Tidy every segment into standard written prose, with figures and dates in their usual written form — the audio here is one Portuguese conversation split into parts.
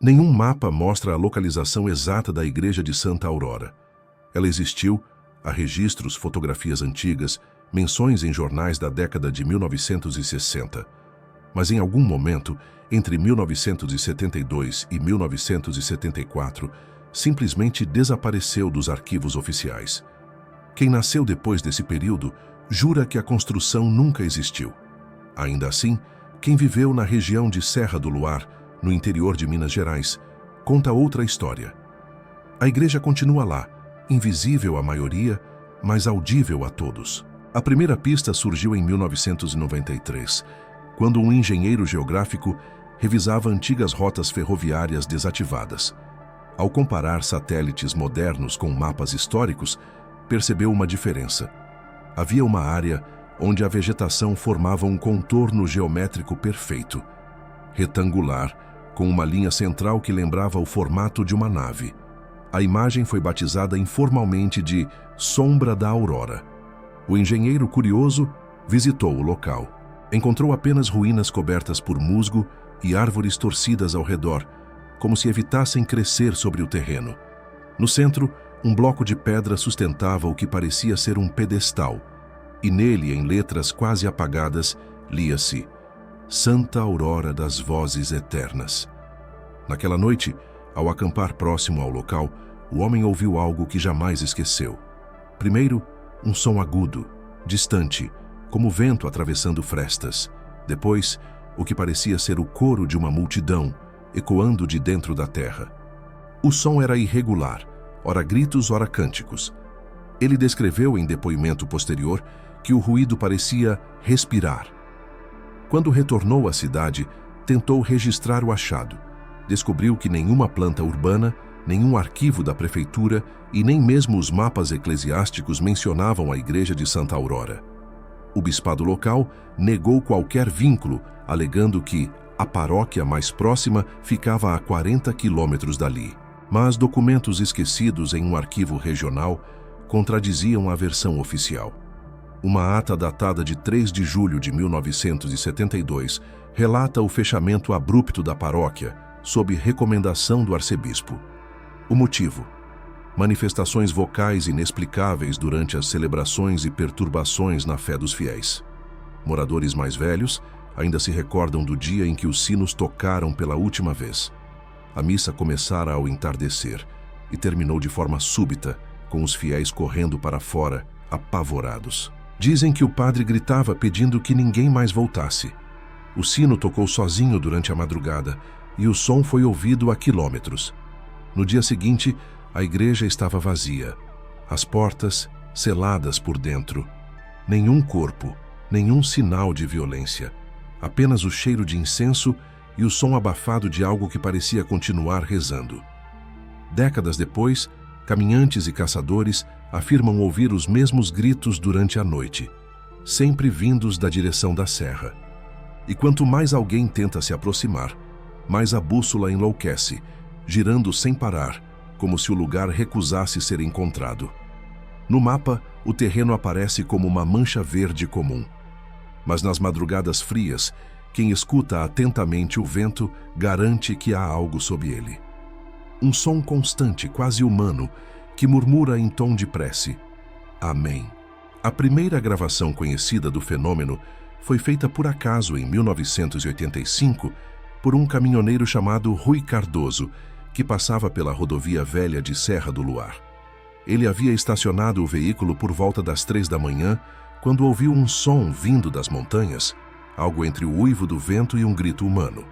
Nenhum mapa mostra a localização exata da igreja de Santa Aurora. Ela existiu, há registros, fotografias antigas, menções em jornais da década de 1960. Mas em algum momento, entre 1972 e 1974, simplesmente desapareceu dos arquivos oficiais. Quem nasceu depois desse período jura que a construção nunca existiu. Ainda assim, quem viveu na região de Serra do Luar, no interior de Minas Gerais, conta outra história. A igreja continua lá, invisível à maioria, mas audível a todos. A primeira pista surgiu em 1993, quando um engenheiro geográfico revisava antigas rotas ferroviárias desativadas. Ao comparar satélites modernos com mapas históricos, percebeu uma diferença. Havia uma área onde a vegetação formava um contorno geométrico perfeito, retangular, com uma linha central que lembrava o formato de uma nave. A imagem foi batizada informalmente de Sombra da Aurora. O engenheiro curioso visitou o local. Encontrou apenas ruínas cobertas por musgo e árvores torcidas ao redor, como se evitassem crescer sobre o terreno. No centro, um bloco de pedra sustentava o que parecia ser um pedestal, e nele, em letras quase apagadas, lia-se Santa Aurora das Vozes Eternas. Naquela noite, ao acampar próximo ao local, o homem ouviu algo que jamais esqueceu. Primeiro, um som agudo, distante, como vento atravessando frestas. Depois, o que parecia ser o coro de uma multidão, ecoando de dentro da terra. O som era irregular, ora gritos, ora cânticos. Ele descreveu em depoimento posterior que o ruído parecia respirar. Quando retornou à cidade, tentou registrar o achado. Descobriu que nenhuma planta urbana, nenhum arquivo da prefeitura e nem mesmo os mapas eclesiásticos mencionavam a igreja de Santa Aurora. O bispado local negou qualquer vínculo, alegando que a paróquia mais próxima ficava a 40 quilômetros dali. Mas documentos esquecidos em um arquivo regional contradiziam a versão oficial. Uma ata datada de 3 de julho de 1972 relata o fechamento abrupto da paróquia, sob recomendação do arcebispo. O motivo: manifestações vocais inexplicáveis durante as celebrações e perturbações na fé dos fiéis. Moradores mais velhos ainda se recordam do dia em que os sinos tocaram pela última vez. A missa começara ao entardecer e terminou de forma súbita, com os fiéis correndo para fora, apavorados. Dizem que o padre gritava pedindo que ninguém mais voltasse. O sino tocou sozinho durante a madrugada e o som foi ouvido a quilômetros. No dia seguinte, a igreja estava vazia, as portas seladas por dentro. Nenhum corpo, nenhum sinal de violência, apenas o cheiro de incenso e o som abafado de algo que parecia continuar rezando. Décadas depois, caminhantes e caçadores afirmam ouvir os mesmos gritos durante a noite, sempre vindos da direção da serra. E quanto mais alguém tenta se aproximar, mais a bússola enlouquece, girando sem parar, como se o lugar recusasse ser encontrado. No mapa, o terreno aparece como uma mancha verde comum. Mas nas madrugadas frias, quem escuta atentamente o vento garante que há algo sob ele. Um som constante, quase humano, que murmura em tom de prece: Amém. A primeira gravação conhecida do fenômeno foi feita por acaso em 1985 por um caminhoneiro chamado Rui Cardoso, que passava pela rodovia velha de Serra do Luar. Ele havia estacionado o veículo por volta das 3 da manhã, quando ouviu um som vindo das montanhas, algo entre o uivo do vento e um grito humano.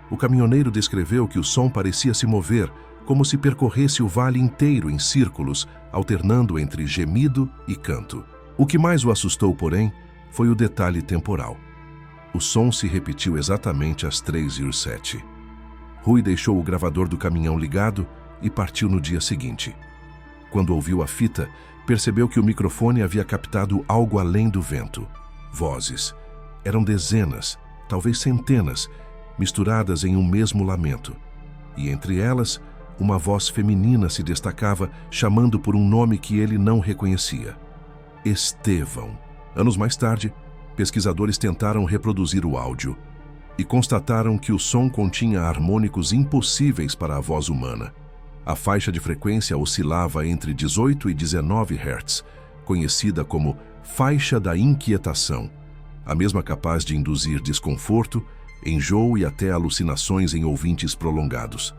O caminhoneiro descreveu que o som parecia se mover, como se percorresse o vale inteiro em círculos, alternando entre gemido e canto. O que mais o assustou, porém, foi o detalhe temporal. O som se repetiu exatamente às 3h07. Rui deixou o gravador do caminhão ligado e partiu no dia seguinte. Quando ouviu a fita, percebeu que o microfone havia captado algo além do vento. Vozes. Eram dezenas, talvez centenas, misturadas em um mesmo lamento. E entre elas, uma voz feminina se destacava, chamando por um nome que ele não reconhecia: Estevão. Anos mais tarde, pesquisadores tentaram reproduzir o áudio. e constataram que o som continha harmônicos impossíveis para a voz humana. A faixa de frequência oscilava entre 18 e 19 Hz, conhecida como faixa da inquietação, a mesma capaz de induzir desconforto, enjoo e até alucinações em ouvintes prolongados.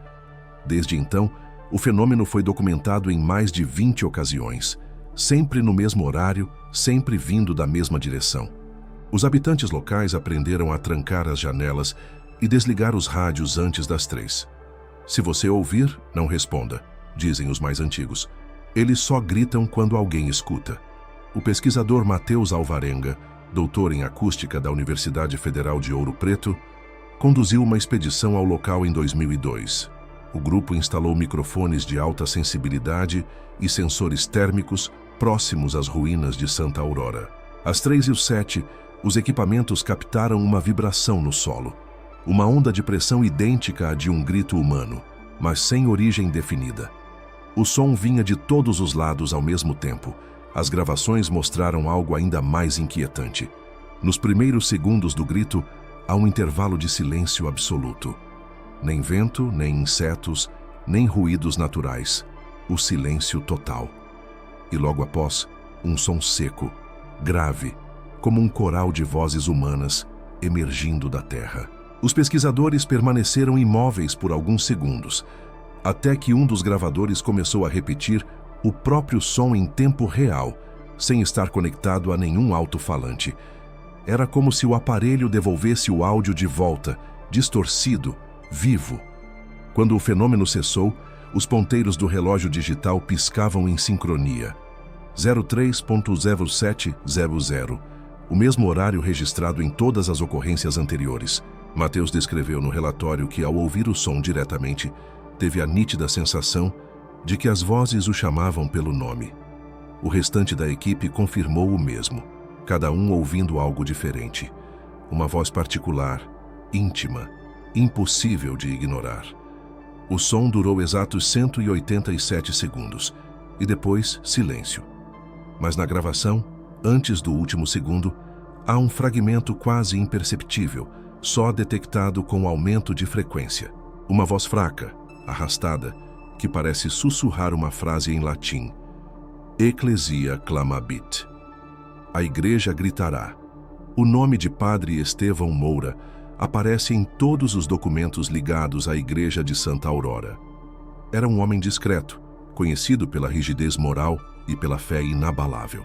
Desde então, o fenômeno foi documentado em mais de 20 ocasiões, sempre no mesmo horário, sempre vindo da mesma direção. Os habitantes locais aprenderam a trancar as janelas e desligar os rádios antes das 3. Se você ouvir, não responda, dizem os mais antigos. Eles só gritam quando alguém escuta. O pesquisador Matheus Alvarenga, doutor em acústica da Universidade Federal de Ouro Preto, conduziu uma expedição ao local em 2002. O grupo instalou microfones de alta sensibilidade e sensores térmicos próximos às ruínas de Santa Aurora. Às 3h07, os equipamentos captaram uma vibração no solo, uma onda de pressão idêntica à de um grito humano, mas sem origem definida. O som vinha de todos os lados ao mesmo tempo. As gravações mostraram algo ainda mais inquietante. Nos primeiros segundos do grito, há um intervalo de silêncio absoluto. Nem vento, nem insetos, nem ruídos naturais. O silêncio total. E logo após, um som seco, grave, como um coral de vozes humanas emergindo da terra. Os pesquisadores permaneceram imóveis por alguns segundos, até que um dos gravadores começou a repetir o próprio som em tempo real, sem estar conectado a nenhum alto-falante. Era como se o aparelho devolvesse o áudio de volta, distorcido, vivo. Quando o fenômeno cessou, os ponteiros do relógio digital piscavam em sincronia. 03.0700, o mesmo horário registrado em todas as ocorrências anteriores. Matheus descreveu no relatório que, ao ouvir o som diretamente, teve a nítida sensação de que as vozes o chamavam pelo nome. O restante da equipe confirmou o mesmo, cada um ouvindo algo diferente. Uma voz particular, íntima, impossível de ignorar. O som durou exatos 187 segundos, e depois silêncio. Mas na gravação, antes do último segundo, há um fragmento quase imperceptível, só detectado com aumento de frequência. Uma voz fraca, arrastada, que parece sussurrar uma frase em latim. Ecclesia clamabit. A igreja gritará. O nome de Padre Estevão Moura aparece em todos os documentos ligados à igreja de Santa Aurora. Era um homem discreto, conhecido pela rigidez moral e pela fé inabalável.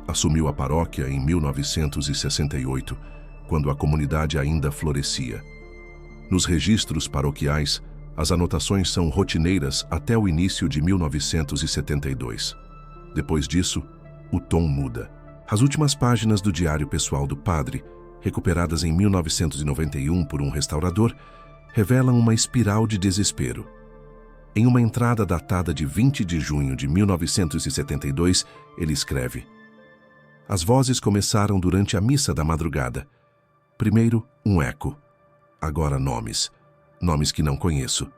Assumiu a paróquia em 1968, quando a comunidade ainda florescia. Nos registros paroquiais, as anotações são rotineiras até o início de 1972. Depois disso, o tom muda. As últimas páginas do diário pessoal do padre, recuperadas em 1991 por um restaurador, revelam uma espiral de desespero. Em uma entrada datada de 20 de junho de 1972, ele escreve: As vozes começaram durante a missa da madrugada. Primeiro, um eco. Agora nomes. Nomes que não conheço.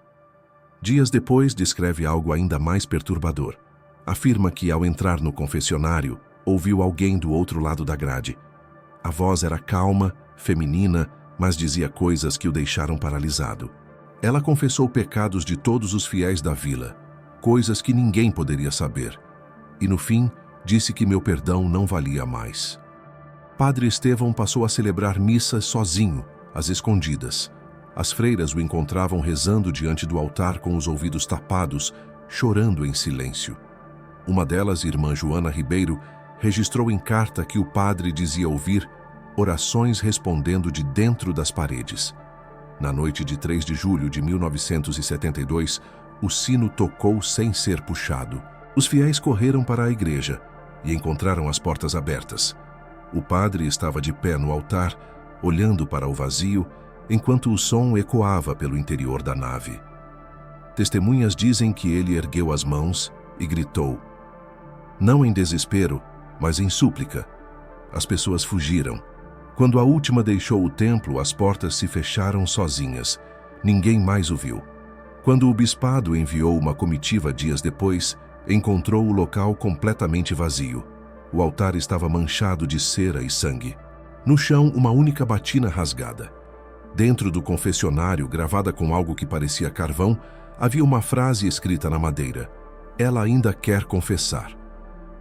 Dias depois, descreve algo ainda mais perturbador. Afirma que, ao entrar no confessionário, ouviu alguém do outro lado da grade. A voz era calma, feminina, mas dizia coisas que o deixaram paralisado. Ela confessou pecados de todos os fiéis da vila, coisas que ninguém poderia saber. E, no fim, disse que meu perdão não valia mais. Padre Estevão passou a celebrar missas sozinho, às escondidas. As freiras o encontravam rezando diante do altar com os ouvidos tapados, chorando em silêncio. Uma delas, irmã Joana Ribeiro, registrou em carta que o padre dizia ouvir orações respondendo de dentro das paredes. Na noite de 3 de julho de 1972, o sino tocou sem ser puxado. Os fiéis correram para a igreja e encontraram as portas abertas. O padre estava de pé no altar, olhando para o vazio, enquanto o som ecoava pelo interior da nave. Testemunhas dizem que ele ergueu as mãos e gritou. Não em desespero, mas em súplica. As pessoas fugiram. Quando a última deixou o templo, as portas se fecharam sozinhas. Ninguém mais o viu. Quando o bispado enviou uma comitiva dias depois, encontrou o local completamente vazio. O altar estava manchado de cera e sangue. No chão, uma única batina rasgada. Dentro do confessionário, gravada com algo que parecia carvão, havia uma frase escrita na madeira: "Ela ainda quer confessar."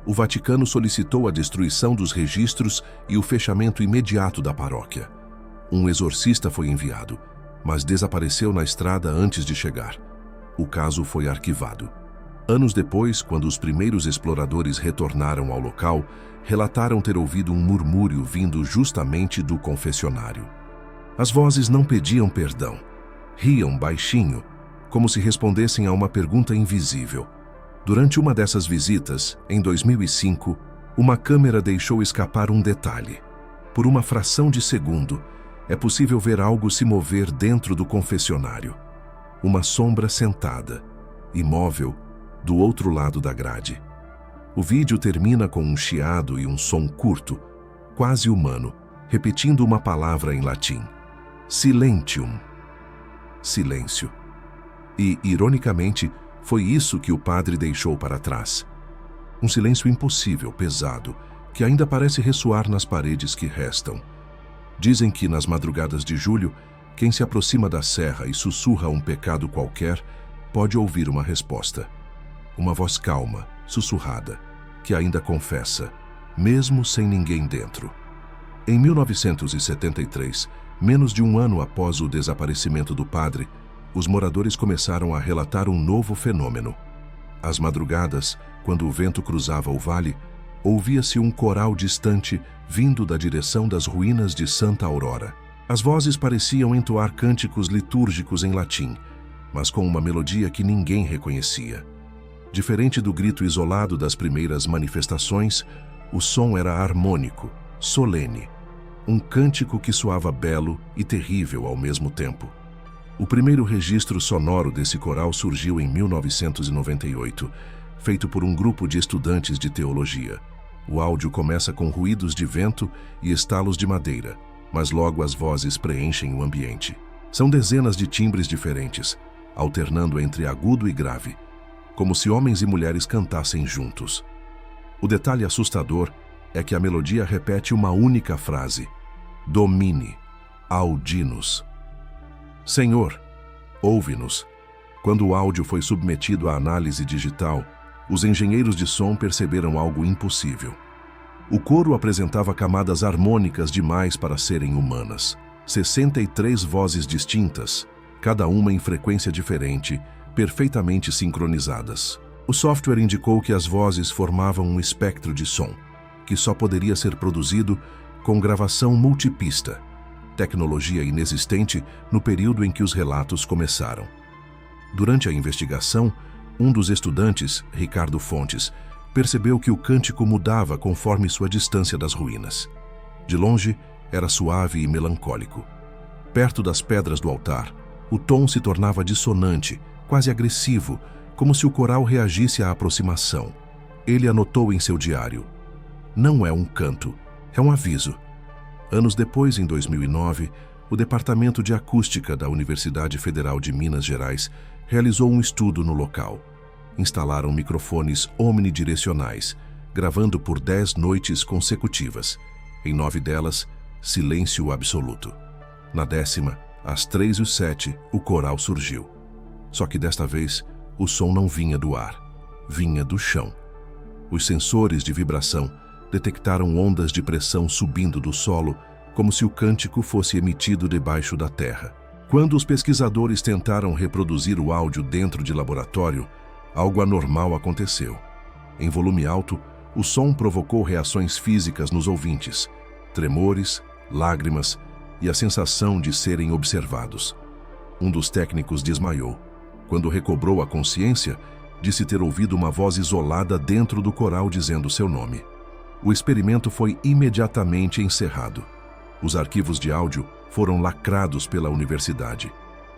O Vaticano solicitou a destruição dos registros e o fechamento imediato da paróquia. Um exorcista foi enviado, mas desapareceu na estrada antes de chegar. O caso foi arquivado. Anos depois, quando os primeiros exploradores retornaram ao local, relataram ter ouvido um murmúrio vindo justamente do confessionário. As vozes não pediam perdão. Riam baixinho, como se respondessem a uma pergunta invisível. Durante uma dessas visitas, em 2005, uma câmera deixou escapar um detalhe. Por uma fração de segundo, é possível ver algo se mover dentro do confessionário. Uma sombra sentada, imóvel, do outro lado da grade. O vídeo termina com um chiado e um som curto, quase humano, repetindo uma palavra em latim: silentium. Silêncio. E, ironicamente, foi isso que o padre deixou para trás. Um silêncio impossível, pesado, que ainda parece ressoar nas paredes que restam. Dizem que, nas madrugadas de julho, quem se aproxima da serra e sussurra um pecado qualquer pode ouvir uma resposta. Uma voz calma, sussurrada, que ainda confessa, mesmo sem ninguém dentro. Em 1973, menos de um ano após o desaparecimento do padre, os moradores começaram a relatar um novo fenômeno. Às madrugadas, quando o vento cruzava o vale, ouvia-se um coral distante vindo da direção das ruínas de Santa Aurora. As vozes pareciam entoar cânticos litúrgicos em latim, mas com uma melodia que ninguém reconhecia. Diferente do grito isolado das primeiras manifestações, o som era harmônico, solene, um cântico que soava belo e terrível ao mesmo tempo. O primeiro registro sonoro desse coral surgiu em 1998, feito por um grupo de estudantes de teologia. O áudio começa com ruídos de vento e estalos de madeira, mas logo as vozes preenchem o ambiente. São dezenas de timbres diferentes, alternando entre agudo e grave, como se homens e mulheres cantassem juntos. O detalhe assustador é que a melodia repete uma única frase: Domine, audi-nos. Senhor, ouve-nos. Quando o áudio foi submetido à análise digital, os engenheiros de som perceberam algo impossível. O coro apresentava camadas harmônicas demais para serem humanas. 63 vozes distintas, cada uma em frequência diferente, perfeitamente sincronizadas. O software indicou que as vozes formavam um espectro de som, que só poderia ser produzido com gravação multipista, tecnologia inexistente no período em que os relatos começaram. Durante a investigação, um dos estudantes, Ricardo Fontes, percebeu que o cântico mudava conforme sua distância das ruínas. De longe, era suave e melancólico. Perto das pedras do altar, o tom se tornava dissonante, quase agressivo, como se o coral reagisse à aproximação. Ele anotou em seu diário: "Não é um canto, é um aviso." Anos depois, em 2009, o Departamento de Acústica da Universidade Federal de Minas Gerais realizou um estudo no local. Instalaram microfones omnidirecionais, gravando por 10 noites consecutivas. Em 9 delas, silêncio absoluto. Na 10ª, às 3h07, o coral surgiu. Só que desta vez, o som não vinha do ar, vinha do chão. Os sensores de vibração detectaram ondas de pressão subindo do solo, como se o cântico fosse emitido debaixo da terra. Quando os pesquisadores tentaram reproduzir o áudio dentro de laboratório, algo anormal aconteceu. Em volume alto, o som provocou reações físicas nos ouvintes, tremores, lágrimas e a sensação de serem observados. Um dos técnicos desmaiou. Quando recobrou a consciência, disse ter ouvido uma voz isolada dentro do coral dizendo seu nome. O experimento foi imediatamente encerrado. Os arquivos de áudio foram lacrados pela universidade,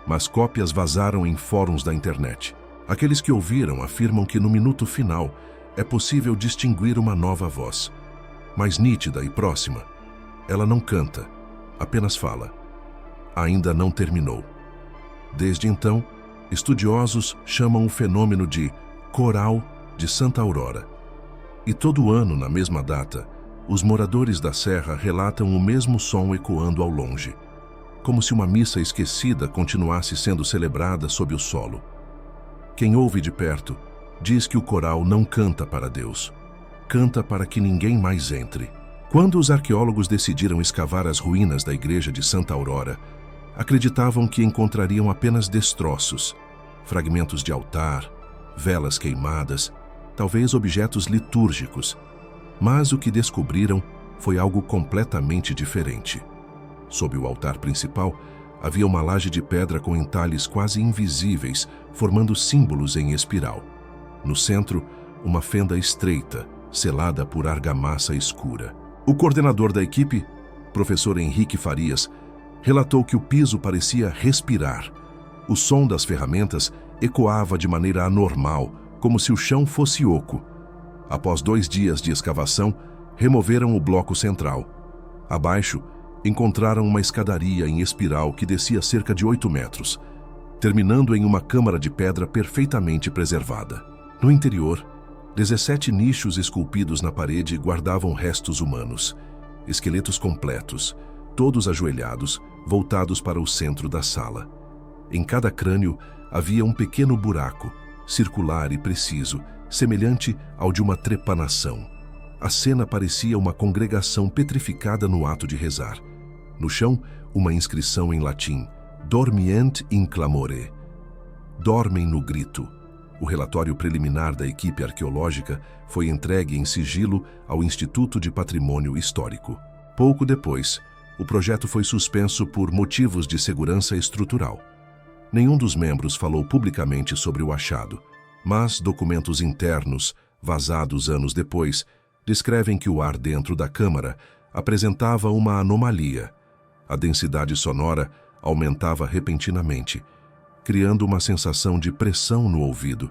mas cópias vazaram em fóruns da internet. Aqueles que ouviram afirmam que no minuto final é possível distinguir uma nova voz, mais nítida e próxima. Ela não canta, apenas fala. Ainda não terminou. Desde então, estudiosos chamam o fenômeno de Coral de Santa Aurora. E todo ano, na mesma data, os moradores da serra relatam o mesmo som ecoando ao longe. como se uma missa esquecida continuasse sendo celebrada sob o solo. Quem ouve de perto diz que o coral não canta para Deus, canta para que ninguém mais entre. Quando os arqueólogos decidiram escavar as ruínas da igreja de Santa Aurora, acreditavam que encontrariam apenas destroços, fragmentos de altar, velas queimadas, talvez objetos litúrgicos. Mas o que descobriram foi algo completamente diferente. Sob o altar principal, havia uma laje de pedra com entalhes quase invisíveis, formando símbolos em espiral. No centro, uma fenda estreita, selada por argamassa escura. O coordenador da equipe, professor Henrique Farias, relatou que o piso parecia respirar. O som das ferramentas ecoava de maneira anormal, como se o chão fosse oco. Após 2 dias de escavação, removeram o bloco central. Abaixo, encontraram uma escadaria em espiral que descia cerca de 8 metros, terminando em uma câmara de pedra perfeitamente preservada. No interior, 17 nichos esculpidos na parede guardavam restos humanos, esqueletos completos, todos ajoelhados, voltados para o centro da sala. Em cada crânio havia um pequeno buraco, circular e preciso, semelhante ao de uma trepanação. A cena parecia uma congregação petrificada no ato de rezar. No chão, uma inscrição em latim, Dormient in clamore. Dormem no grito. O relatório preliminar da equipe arqueológica foi entregue em sigilo ao Instituto de Patrimônio Histórico. Pouco depois, o projeto foi suspenso por motivos de segurança estrutural. Nenhum dos membros falou publicamente sobre o achado, mas documentos internos, vazados anos depois, descrevem que o ar dentro da câmara apresentava uma anomalia. A densidade sonora aumentava repentinamente, criando uma sensação de pressão no ouvido,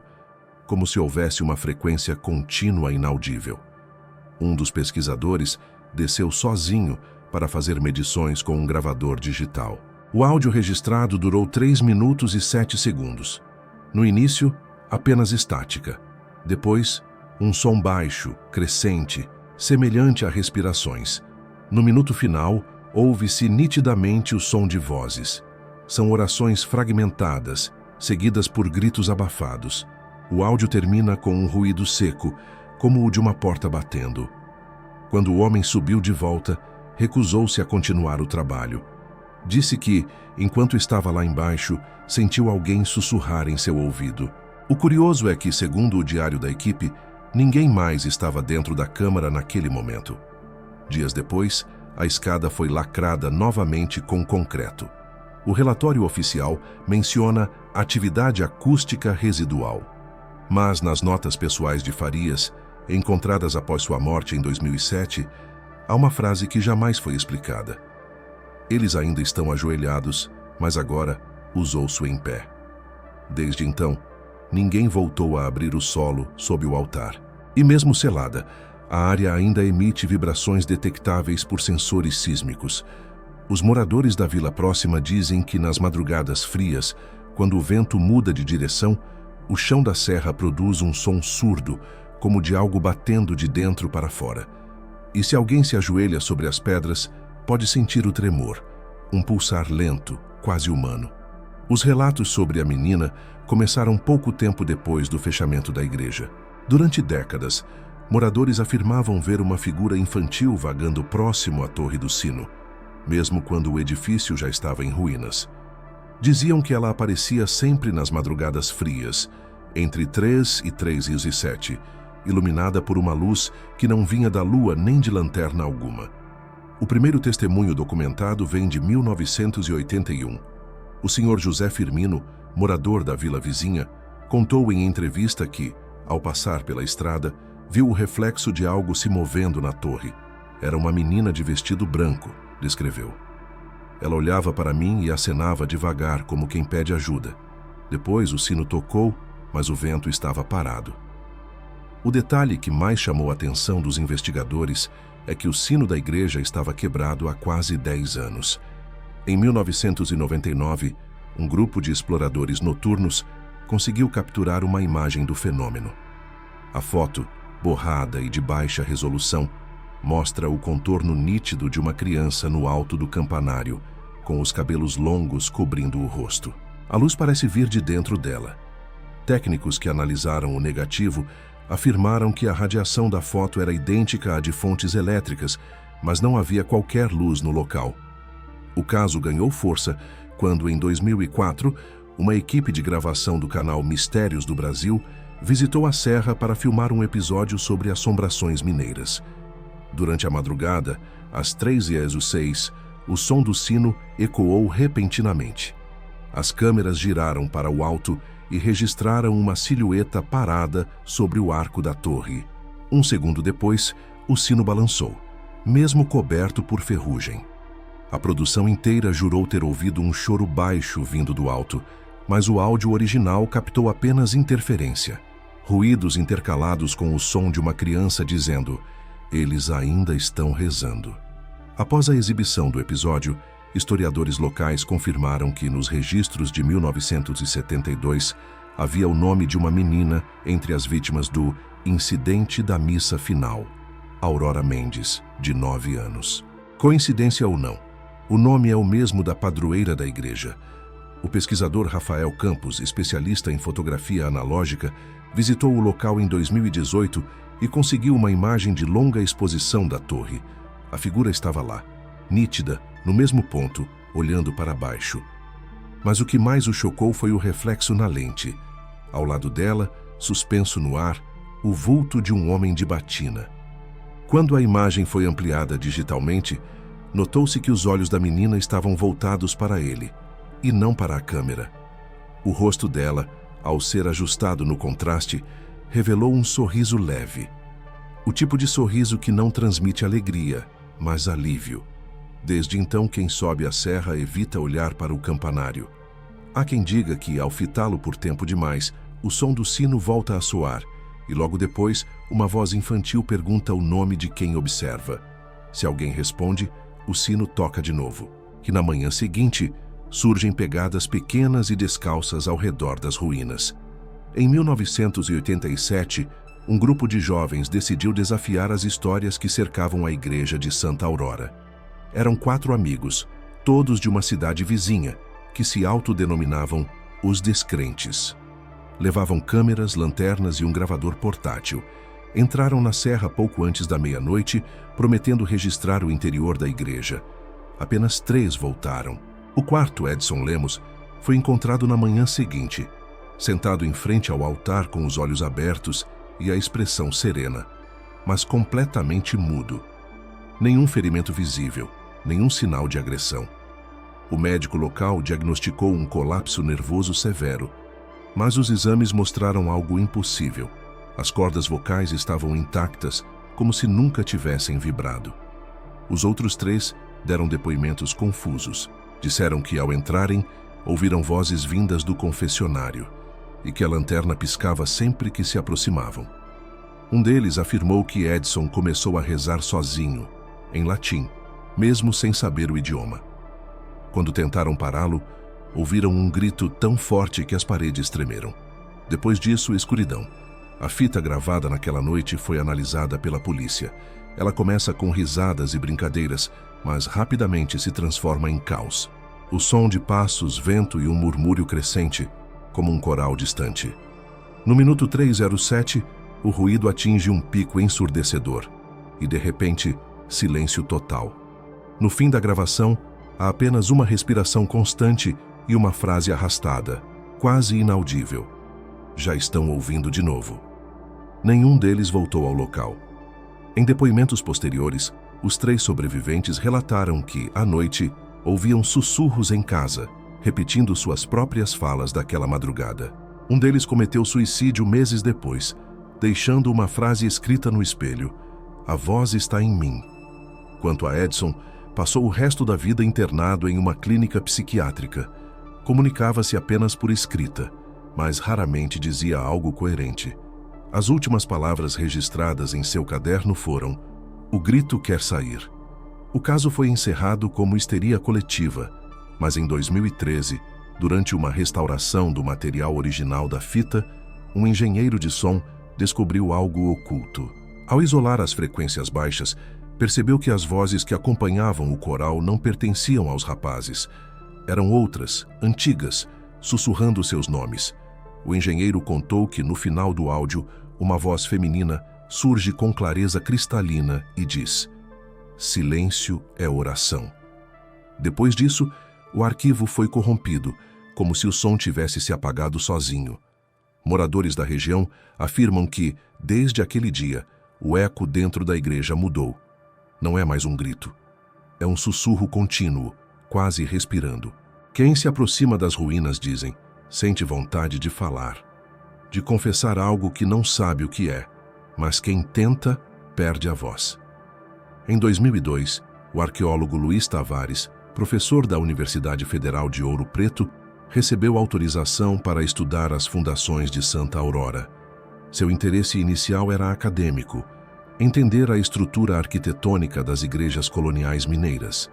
como se houvesse uma frequência contínua inaudível. Um dos pesquisadores desceu sozinho para fazer medições com um gravador digital. O áudio registrado durou 3 minutos e 7 segundos. No início, apenas estática. Depois, um som baixo, crescente, semelhante a respirações. No minuto final, ouve-se nitidamente o som de vozes. São orações fragmentadas, seguidas por gritos abafados. O áudio termina com um ruído seco, como o de uma porta batendo. Quando o homem subiu de volta, recusou-se a continuar o trabalho. Disse que, enquanto estava lá embaixo, sentiu alguém sussurrar em seu ouvido. O curioso é que, segundo o diário da equipe, ninguém mais estava dentro da câmara naquele momento. Dias depois, a escada foi lacrada novamente com concreto. O relatório oficial menciona atividade acústica residual. Mas nas notas pessoais de Farias, encontradas após sua morte em 2007, há uma frase que jamais foi explicada. Eles ainda estão ajoelhados, mas agora os ouço em pé. Desde então, ninguém voltou a abrir o solo sob o altar. E mesmo selada, a área ainda emite vibrações detectáveis por sensores sísmicos. Os moradores da vila próxima dizem que nas madrugadas frias, quando o vento muda de direção, o chão da serra produz um som surdo, como de algo batendo de dentro para fora. E se alguém se ajoelha sobre as pedras, pode sentir o tremor, um pulsar lento, quase humano. Os relatos sobre a menina começaram pouco tempo depois do fechamento da igreja. Durante décadas, moradores afirmavam ver uma figura infantil vagando próximo à Torre do Sino, mesmo quando o edifício já estava em ruínas. Diziam que ela aparecia sempre nas madrugadas frias, entre 3 e 3h07, iluminada por uma luz que não vinha da lua nem de lanterna alguma. O primeiro testemunho documentado vem de 1981. O senhor José Firmino, morador da vila vizinha, contou em entrevista que, ao passar pela estrada, viu o reflexo de algo se movendo na torre. Era uma menina de vestido branco, descreveu. Ela olhava para mim e acenava devagar, como quem pede ajuda. Depois o sino tocou, mas o vento estava parado. O detalhe que mais chamou a atenção dos investigadores é que o sino da igreja estava quebrado há quase 10 anos. Em 1999, um grupo de exploradores noturnos conseguiu capturar uma imagem do fenômeno. A foto, borrada e de baixa resolução, mostra o contorno nítido de uma criança no alto do campanário, com os cabelos longos cobrindo o rosto. A luz parece vir de dentro dela. Técnicos que analisaram o negativo afirmaram que a radiação da foto era idêntica à de fontes elétricas, mas não havia qualquer luz no local. O caso ganhou força quando, em 2004, uma equipe de gravação do canal Mistérios do Brasil visitou a serra para filmar um episódio sobre assombrações mineiras. Durante a madrugada, às 3h06, o som do sino ecoou repentinamente. As câmeras giraram para o alto e registraram uma silhueta parada sobre o arco da torre. Um segundo depois, o sino balançou, mesmo coberto por ferrugem. A produção inteira jurou ter ouvido um choro baixo vindo do alto, mas o áudio original captou apenas interferência. Ruídos intercalados com o som de uma criança dizendo: "Eles ainda estão rezando." Após a exibição do episódio, historiadores locais confirmaram que nos registros de 1972 havia o nome de uma menina entre as vítimas do incidente da missa final, Aurora Mendes, de 9 anos. Coincidência ou não, o nome é o mesmo da padroeira da igreja. O pesquisador Rafael Campos, especialista em fotografia analógica, visitou o local em 2018 e conseguiu uma imagem de longa exposição da torre. A figura estava lá, nítida, no mesmo ponto, olhando para baixo. Mas o que mais o chocou foi o reflexo na lente. Ao lado dela, suspenso no ar, o vulto de um homem de batina. Quando a imagem foi ampliada digitalmente, notou-se que os olhos da menina estavam voltados para ele, e não para a câmera. O rosto dela, ao ser ajustado no contraste, revelou um sorriso leve. O tipo de sorriso que não transmite alegria, mas alívio. Desde então, quem sobe a serra evita olhar para o campanário. Há quem diga que, ao fitá-lo por tempo demais, o som do sino volta a soar, e logo depois, uma voz infantil pergunta o nome de quem observa. Se alguém responde, o sino toca de novo, que na manhã seguinte, surgem pegadas pequenas e descalças ao redor das ruínas. Em 1987, um grupo de jovens decidiu desafiar as histórias que cercavam a igreja de Santa Aurora. Eram 4 amigos, todos de uma cidade vizinha, que se autodenominavam os Descrentes. Levavam câmeras, lanternas e um gravador portátil. Entraram na serra pouco antes da meia-noite, prometendo registrar o interior da igreja. Apenas 3 voltaram. O quarto, Edson Lemos, foi encontrado na manhã seguinte, sentado em frente ao altar com os olhos abertos e a expressão serena, mas completamente mudo. Nenhum ferimento visível, nenhum sinal de agressão. O médico local diagnosticou um colapso nervoso severo, mas os exames mostraram algo impossível. As cordas vocais estavam intactas, como se nunca tivessem vibrado. Os outros 3 deram depoimentos confusos. Disseram que, ao entrarem, ouviram vozes vindas do confessionário e que a lanterna piscava sempre que se aproximavam. Um deles afirmou que Edson começou a rezar sozinho, em latim, mesmo sem saber o idioma. Quando tentaram pará-lo, ouviram um grito tão forte que as paredes tremeram. Depois disso, escuridão. A fita gravada naquela noite foi analisada pela polícia. Ela começa com risadas e brincadeiras, mas rapidamente se transforma em caos. O som de passos, vento e um murmúrio crescente, como um coral distante. No minuto 3:07, o ruído atinge um pico ensurdecedor. E, de repente, silêncio total. No fim da gravação, há apenas uma respiração constante e uma frase arrastada, quase inaudível. Já estão ouvindo de novo. Nenhum deles voltou ao local. Em depoimentos posteriores, os 3 sobreviventes relataram que, à noite, ouviam sussurros em casa, repetindo suas próprias falas daquela madrugada. Um deles cometeu suicídio meses depois, deixando uma frase escrita no espelho: "A voz está em mim." Quanto a Edson, passou o resto da vida internado em uma clínica psiquiátrica. Comunicava-se apenas por escrita, mas raramente dizia algo coerente. As últimas palavras registradas em seu caderno foram: "O grito quer sair." O caso foi encerrado como histeria coletiva, mas em 2013, durante uma restauração do material original da fita, um engenheiro de som descobriu algo oculto. Ao isolar as frequências baixas, Percebeu que as vozes que acompanhavam o coral não pertenciam aos rapazes. Eram outras, antigas, sussurrando seus nomes. O engenheiro contou que, no final do áudio, uma voz feminina surge com clareza cristalina e diz: "Silêncio é oração." Depois disso, o arquivo foi corrompido, como se o som tivesse se apagado sozinho. Moradores da região afirmam que, desde aquele dia, o eco dentro da igreja mudou. Não é mais um grito. É um sussurro contínuo, quase respirando. Quem se aproxima das ruínas, dizem, sente vontade de falar, de confessar algo que não sabe o que é, mas quem tenta, perde a voz. Em 2002, o arqueólogo Luiz Tavares, professor da Universidade Federal de Ouro Preto, recebeu autorização para estudar as fundações de Santa Aurora. Seu interesse inicial era acadêmico, entender a estrutura arquitetônica das igrejas coloniais mineiras.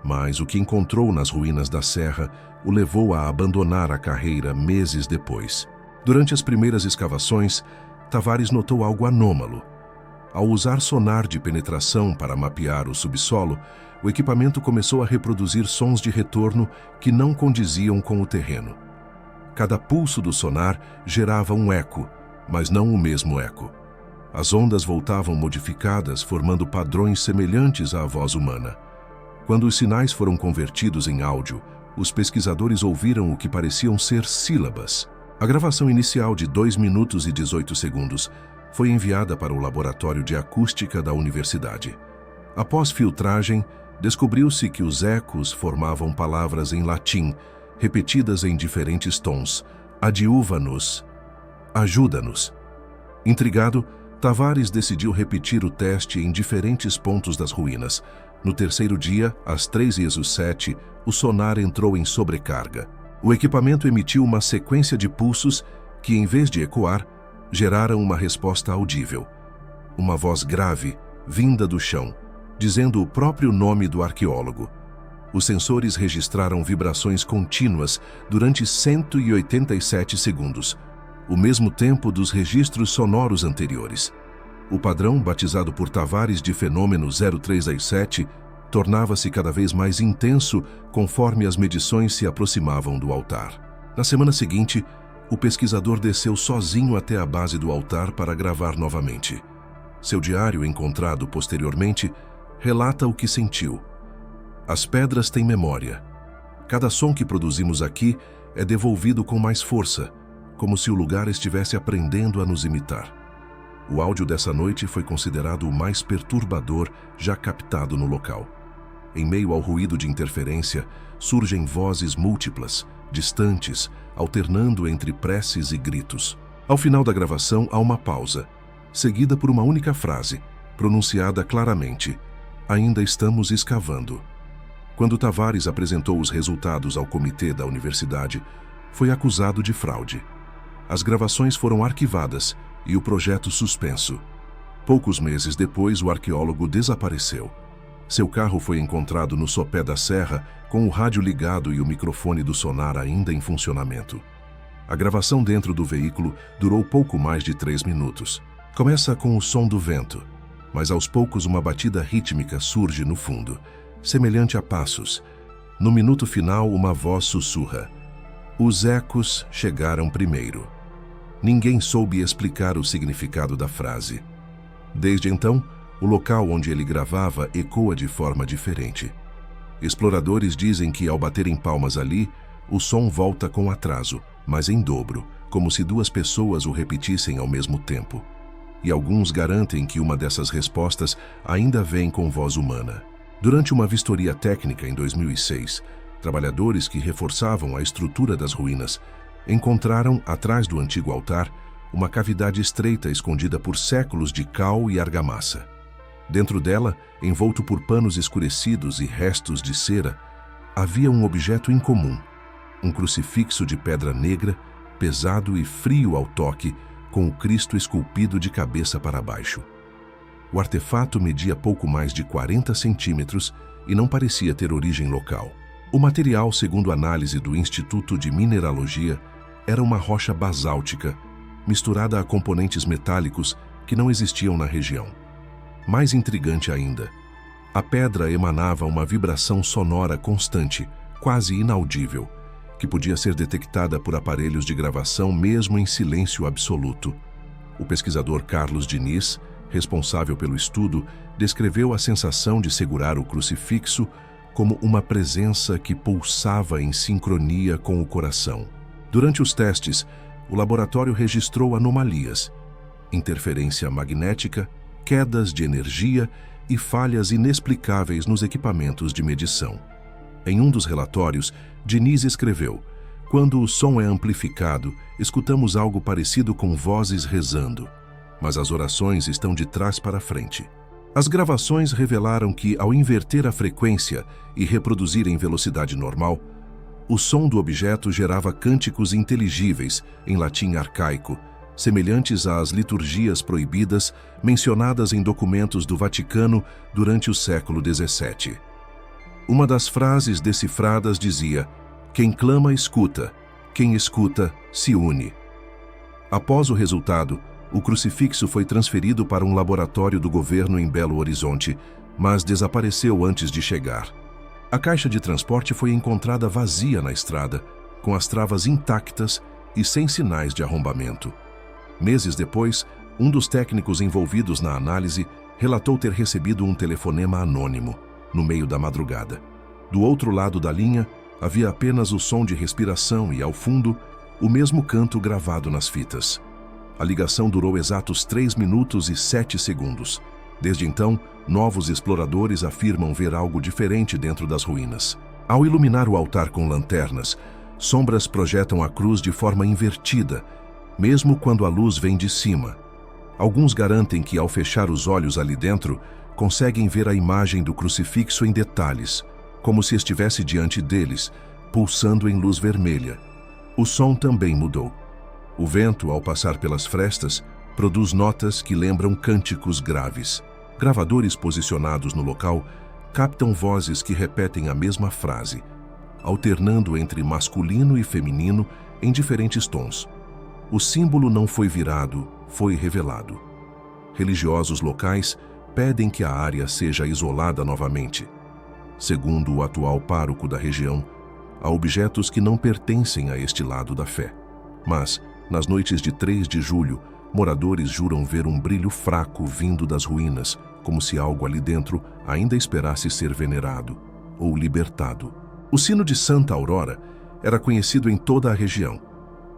Mas o que encontrou nas ruínas da serra o levou a abandonar a carreira meses depois. Durante as primeiras escavações, Tavares notou algo anômalo. Ao usar sonar de penetração para mapear o subsolo, o equipamento começou a reproduzir sons de retorno que não condiziam com o terreno. Cada pulso do sonar gerava um eco, mas não o mesmo eco. As ondas voltavam modificadas, formando padrões semelhantes à voz humana. Quando os sinais foram convertidos em áudio, os pesquisadores ouviram o que pareciam ser sílabas. A gravação inicial de 2 minutos e 18 segundos foi enviada para o Laboratório de Acústica da Universidade. Após filtragem, descobriu-se que os ecos formavam palavras em latim, repetidas em diferentes tons. Adiuva-nos, ajuda-nos. Intrigado, Tavares decidiu repetir o teste em diferentes pontos das ruínas. No terceiro dia, às 3h07, o sonar entrou em sobrecarga. O equipamento emitiu uma sequência de pulsos que, em vez de ecoar, geraram uma resposta audível. Uma voz grave, vinda do chão, dizendo o próprio nome do arqueólogo. Os sensores registraram vibrações contínuas durante 187 segundos, o mesmo tempo dos registros sonoros anteriores. O padrão, batizado por Tavares de fenômeno 0387, tornava-se cada vez mais intenso conforme as medições se aproximavam do altar. Na semana seguinte, o pesquisador desceu sozinho até a base do altar para gravar novamente. Seu diário, encontrado posteriormente, relata o que sentiu. As pedras têm memória. Cada som que produzimos aqui é devolvido com mais força, como se o lugar estivesse aprendendo a nos imitar. O áudio dessa noite foi considerado o mais perturbador já captado no local. Em meio ao ruído de interferência, surgem vozes múltiplas, distantes, alternando entre preces e gritos. Ao final da gravação, há uma pausa, seguida por uma única frase, pronunciada claramente: "Ainda estamos escavando." Quando Tavares apresentou os resultados ao comitê da universidade, foi acusado de fraude. As gravações foram arquivadas e o projeto suspenso. Poucos meses depois, o arqueólogo desapareceu. Seu carro foi encontrado no sopé da serra, com o rádio ligado e o microfone do sonar ainda em funcionamento. A gravação dentro do veículo durou pouco mais de 3 minutos. Começa com o som do vento, mas aos poucos uma batida rítmica surge no fundo, semelhante a passos. No minuto final, uma voz sussurra: "Os ecos chegaram primeiro." Ninguém soube explicar o significado da frase. Desde então, o local onde ele gravava ecoa de forma diferente. Exploradores dizem que, ao baterem palmas ali, o som volta com atraso, mas em dobro, como se 2 pessoas o repetissem ao mesmo tempo. E alguns garantem que uma dessas respostas ainda vem com voz humana. Durante uma vistoria técnica em 2006, trabalhadores que reforçavam a estrutura das ruínas encontraram, atrás do antigo altar, uma cavidade estreita escondida por séculos de cal e argamassa. Dentro dela, envolto por panos escurecidos e restos de cera, havia um objeto incomum, um crucifixo de pedra negra, pesado e frio ao toque, com o Cristo esculpido de cabeça para baixo. O artefato media pouco mais de 40 centímetros e não parecia ter origem local. O material, segundo análise do Instituto de Mineralogia, era uma rocha basáltica, misturada a componentes metálicos que não existiam na região. Mais intrigante ainda, A pedra emanava uma vibração sonora constante, quase inaudível, que podia ser detectada por aparelhos de gravação mesmo em silêncio absoluto. O pesquisador Carlos Diniz, responsável pelo estudo, descreveu a sensação de segurar o crucifixo como uma presença que pulsava em sincronia com o coração. Durante os testes, o laboratório registrou anomalias, interferência magnética, quedas de energia e falhas inexplicáveis nos equipamentos de medição. Em um dos relatórios, Diniz escreveu: "Quando o som é amplificado, escutamos algo parecido com vozes rezando, mas as orações estão de trás para frente." As gravações revelaram que, ao inverter a frequência e reproduzir em velocidade normal, o som do objeto gerava cânticos inteligíveis em latim arcaico, semelhantes às liturgias proibidas mencionadas em documentos do Vaticano durante o século XVII. Uma das frases decifradas dizia: "Quem clama, escuta. Quem escuta, se une." Após o resultado, o crucifixo foi transferido para um laboratório do governo em Belo Horizonte, mas desapareceu antes de chegar. A caixa de transporte foi encontrada vazia na estrada, com as travas intactas e sem sinais de arrombamento. Meses depois, um dos técnicos envolvidos na análise relatou ter recebido um telefonema anônimo, no meio da madrugada. Do outro lado da linha, havia apenas o som de respiração e, ao fundo, o mesmo canto gravado nas fitas. A ligação durou exatos 3 minutos e 7 segundos. Desde então, novos exploradores afirmam ver algo diferente dentro das ruínas. Ao iluminar o altar com lanternas, sombras projetam a cruz de forma invertida, mesmo quando a luz vem de cima. Alguns garantem que, ao fechar os olhos ali dentro, conseguem ver a imagem do crucifixo em detalhes, como se estivesse diante deles, pulsando em luz vermelha. O som também mudou. O vento, ao passar pelas frestas, produz notas que lembram cânticos graves. Gravadores posicionados no local captam vozes que repetem a mesma frase, alternando entre masculino e feminino em diferentes tons. O símbolo não foi virado, foi revelado. Religiosos locais pedem que a área seja isolada novamente. Segundo o atual pároco da região, há objetos que não pertencem a este lado da fé. Mas, nas noites de 3 de julho, moradores juram ver um brilho fraco vindo das ruínas, como se algo ali dentro ainda esperasse ser venerado ou libertado. O sino de Santa Aurora era conhecido em toda a região.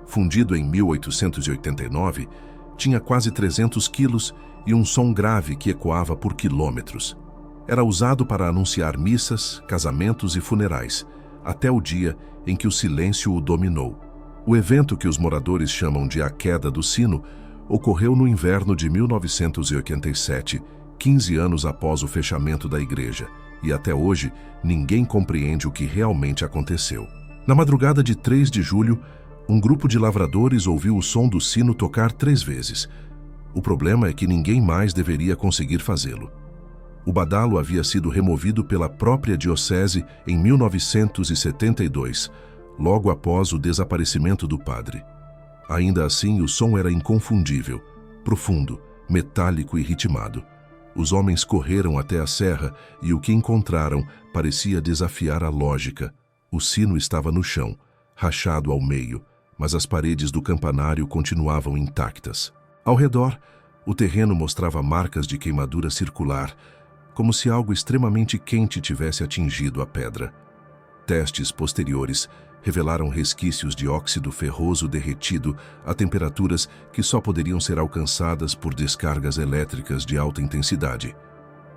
Fundido em 1889, tinha quase 300 quilos e um som grave que ecoava por quilômetros. Era usado para anunciar missas, casamentos e funerais, até o dia em que o silêncio o dominou. O evento que os moradores chamam de a queda do sino ocorreu no inverno de 1987, 15 anos após o fechamento da igreja, e até hoje ninguém compreende o que realmente aconteceu. Na madrugada de 3 de julho, um grupo de lavradores ouviu o som do sino tocar 3 vezes. O problema é que ninguém mais deveria conseguir fazê-lo. O badalo havia sido removido pela própria diocese em 1972, logo após o desaparecimento do padre. Ainda assim, o som era inconfundível, profundo, metálico e ritmado. Os homens correram até a serra e o que encontraram parecia desafiar a lógica. O sino estava no chão, rachado ao meio, mas as paredes do campanário continuavam intactas. Ao redor, o terreno mostrava marcas de queimadura circular, como se algo extremamente quente tivesse atingido a pedra. Testes posteriores revelaram resquícios de óxido ferroso derretido a temperaturas que só poderiam ser alcançadas por descargas elétricas de alta intensidade.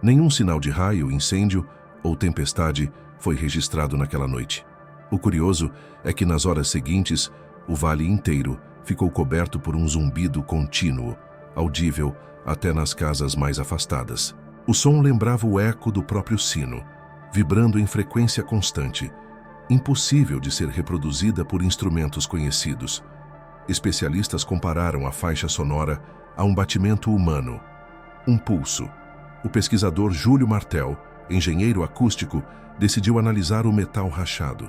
Nenhum sinal de raio, incêndio ou tempestade foi registrado naquela noite. O curioso é que nas horas seguintes, o vale inteiro ficou coberto por um zumbido contínuo, audível até nas casas mais afastadas. O som lembrava o eco do próprio sino, vibrando em frequência constante, impossível de ser reproduzida por instrumentos conhecidos. Especialistas compararam a faixa sonora a um batimento humano, um pulso. O pesquisador Júlio Martel, engenheiro acústico, decidiu analisar o metal rachado.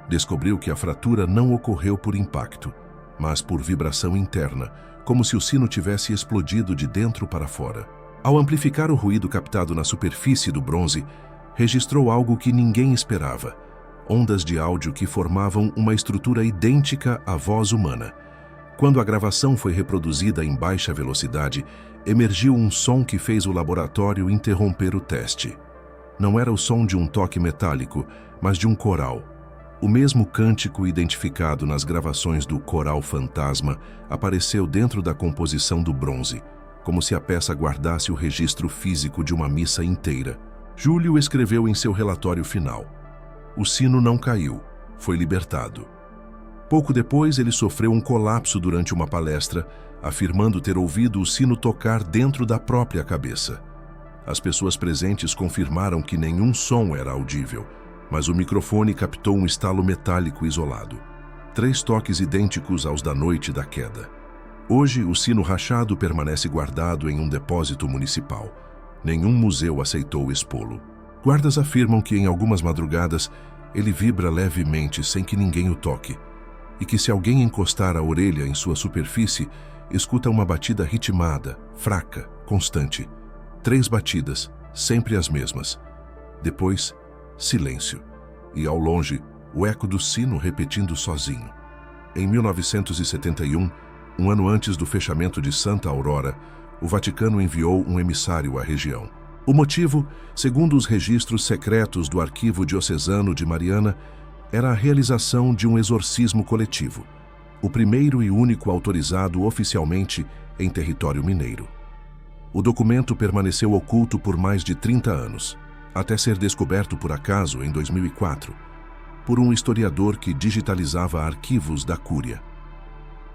Descobriu que a fratura não ocorreu por impacto, mas por vibração interna, como se o sino tivesse explodido de dentro para fora. Ao amplificar o ruído captado na superfície do bronze, registrou algo que ninguém esperava: ondas de áudio que formavam uma estrutura idêntica à voz humana. Quando a gravação foi reproduzida em baixa velocidade, emergiu um som que fez o laboratório interromper o teste. Não era o som de um toque metálico, mas de um coral. O mesmo cântico identificado nas gravações do Coral Fantasma apareceu dentro da composição do bronze, como se a peça guardasse o registro físico de uma missa inteira. Júlio escreveu em seu relatório final: "O sino não caiu, foi libertado." Pouco depois, ele sofreu um colapso durante uma palestra, afirmando ter ouvido o sino tocar dentro da própria cabeça. As pessoas presentes confirmaram que nenhum som era audível, mas o microfone captou um estalo metálico isolado. 3 toques idênticos aos da noite da queda. Hoje, o sino rachado permanece guardado em um depósito municipal. Nenhum museu aceitou expô-lo. Guardas afirmam que, em algumas madrugadas, ele vibra levemente sem que ninguém o toque, e que, se alguém encostar a orelha em sua superfície, escuta uma batida ritmada, fraca, constante. 3 batidas, sempre as mesmas. Depois, silêncio, e ao longe, o eco do sino repetindo sozinho. Em 1971, um ano antes do fechamento de Santa Aurora, o Vaticano enviou um emissário à região. O motivo, segundo os registros secretos do Arquivo Diocesano de Mariana, era a realização de um exorcismo coletivo, o primeiro e único autorizado oficialmente em território mineiro. O documento permaneceu oculto por mais de 30 anos, até ser descoberto por acaso em 2004, por um historiador que digitalizava arquivos da Cúria.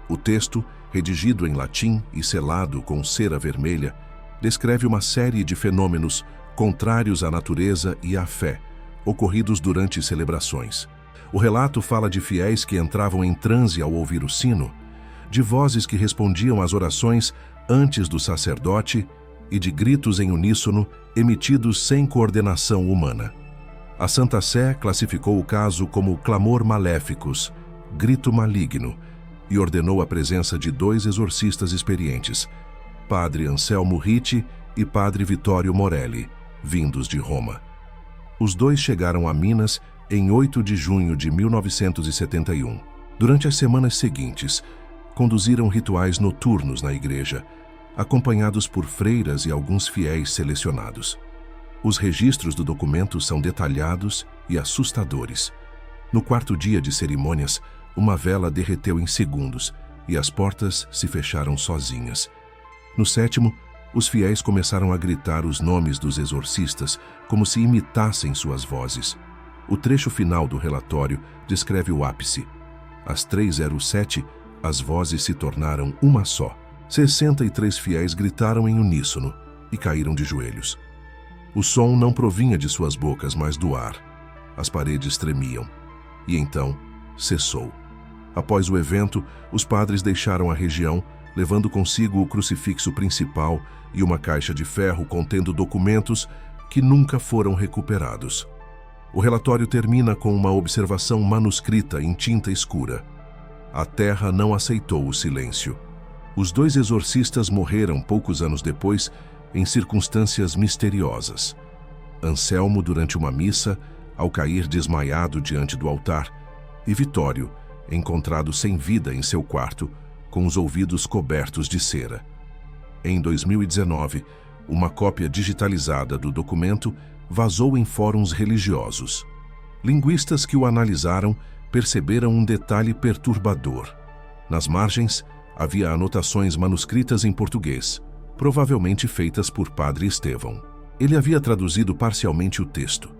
O texto, redigido em latim e selado com cera vermelha, descreve uma série de fenômenos contrários à natureza e à fé, ocorridos durante celebrações. O relato fala de fiéis que entravam em transe ao ouvir o sino, de vozes que respondiam às orações antes do sacerdote e de gritos em uníssono emitidos sem coordenação humana. A Santa Sé classificou o caso como clamor maléficos, grito maligno, e ordenou a presença de 2 exorcistas experientes, Padre Anselmo Ritti e Padre Vittorio Morelli, vindos de Roma. Os 2 chegaram a Minas em 8 de junho de 1971. Durante as semanas seguintes, conduziram rituais noturnos na igreja, acompanhados por freiras e alguns fiéis selecionados. Os registros do documento são detalhados e assustadores. No 4º dia de cerimônias, uma vela derreteu em segundos e as portas se fecharam sozinhas. No 7º, os fiéis começaram a gritar os nomes dos exorcistas como se imitassem suas vozes. O trecho final do relatório descreve o ápice. Às 3h07, as vozes se tornaram uma só. 63 fiéis gritaram em uníssono e caíram de joelhos. O som não provinha de suas bocas, mas do ar. As paredes tremiam. E então, cessou. Após o evento, os padres deixaram a região, levando consigo o crucifixo principal e uma caixa de ferro contendo documentos que nunca foram recuperados. O relatório termina com uma observação manuscrita em tinta escura. A terra não aceitou o silêncio. Os 2 exorcistas morreram poucos anos depois em circunstâncias misteriosas. Anselmo durante uma missa, ao cair desmaiado diante do altar, e Vitório, encontrado sem vida em seu quarto, com os ouvidos cobertos de cera. Em 2019, uma cópia digitalizada do documento vazou em fóruns religiosos. Linguistas que o analisaram perceberam um detalhe perturbador. Nas margens, havia anotações manuscritas em português, provavelmente feitas por Padre Estevão. Ele havia traduzido parcialmente o texto,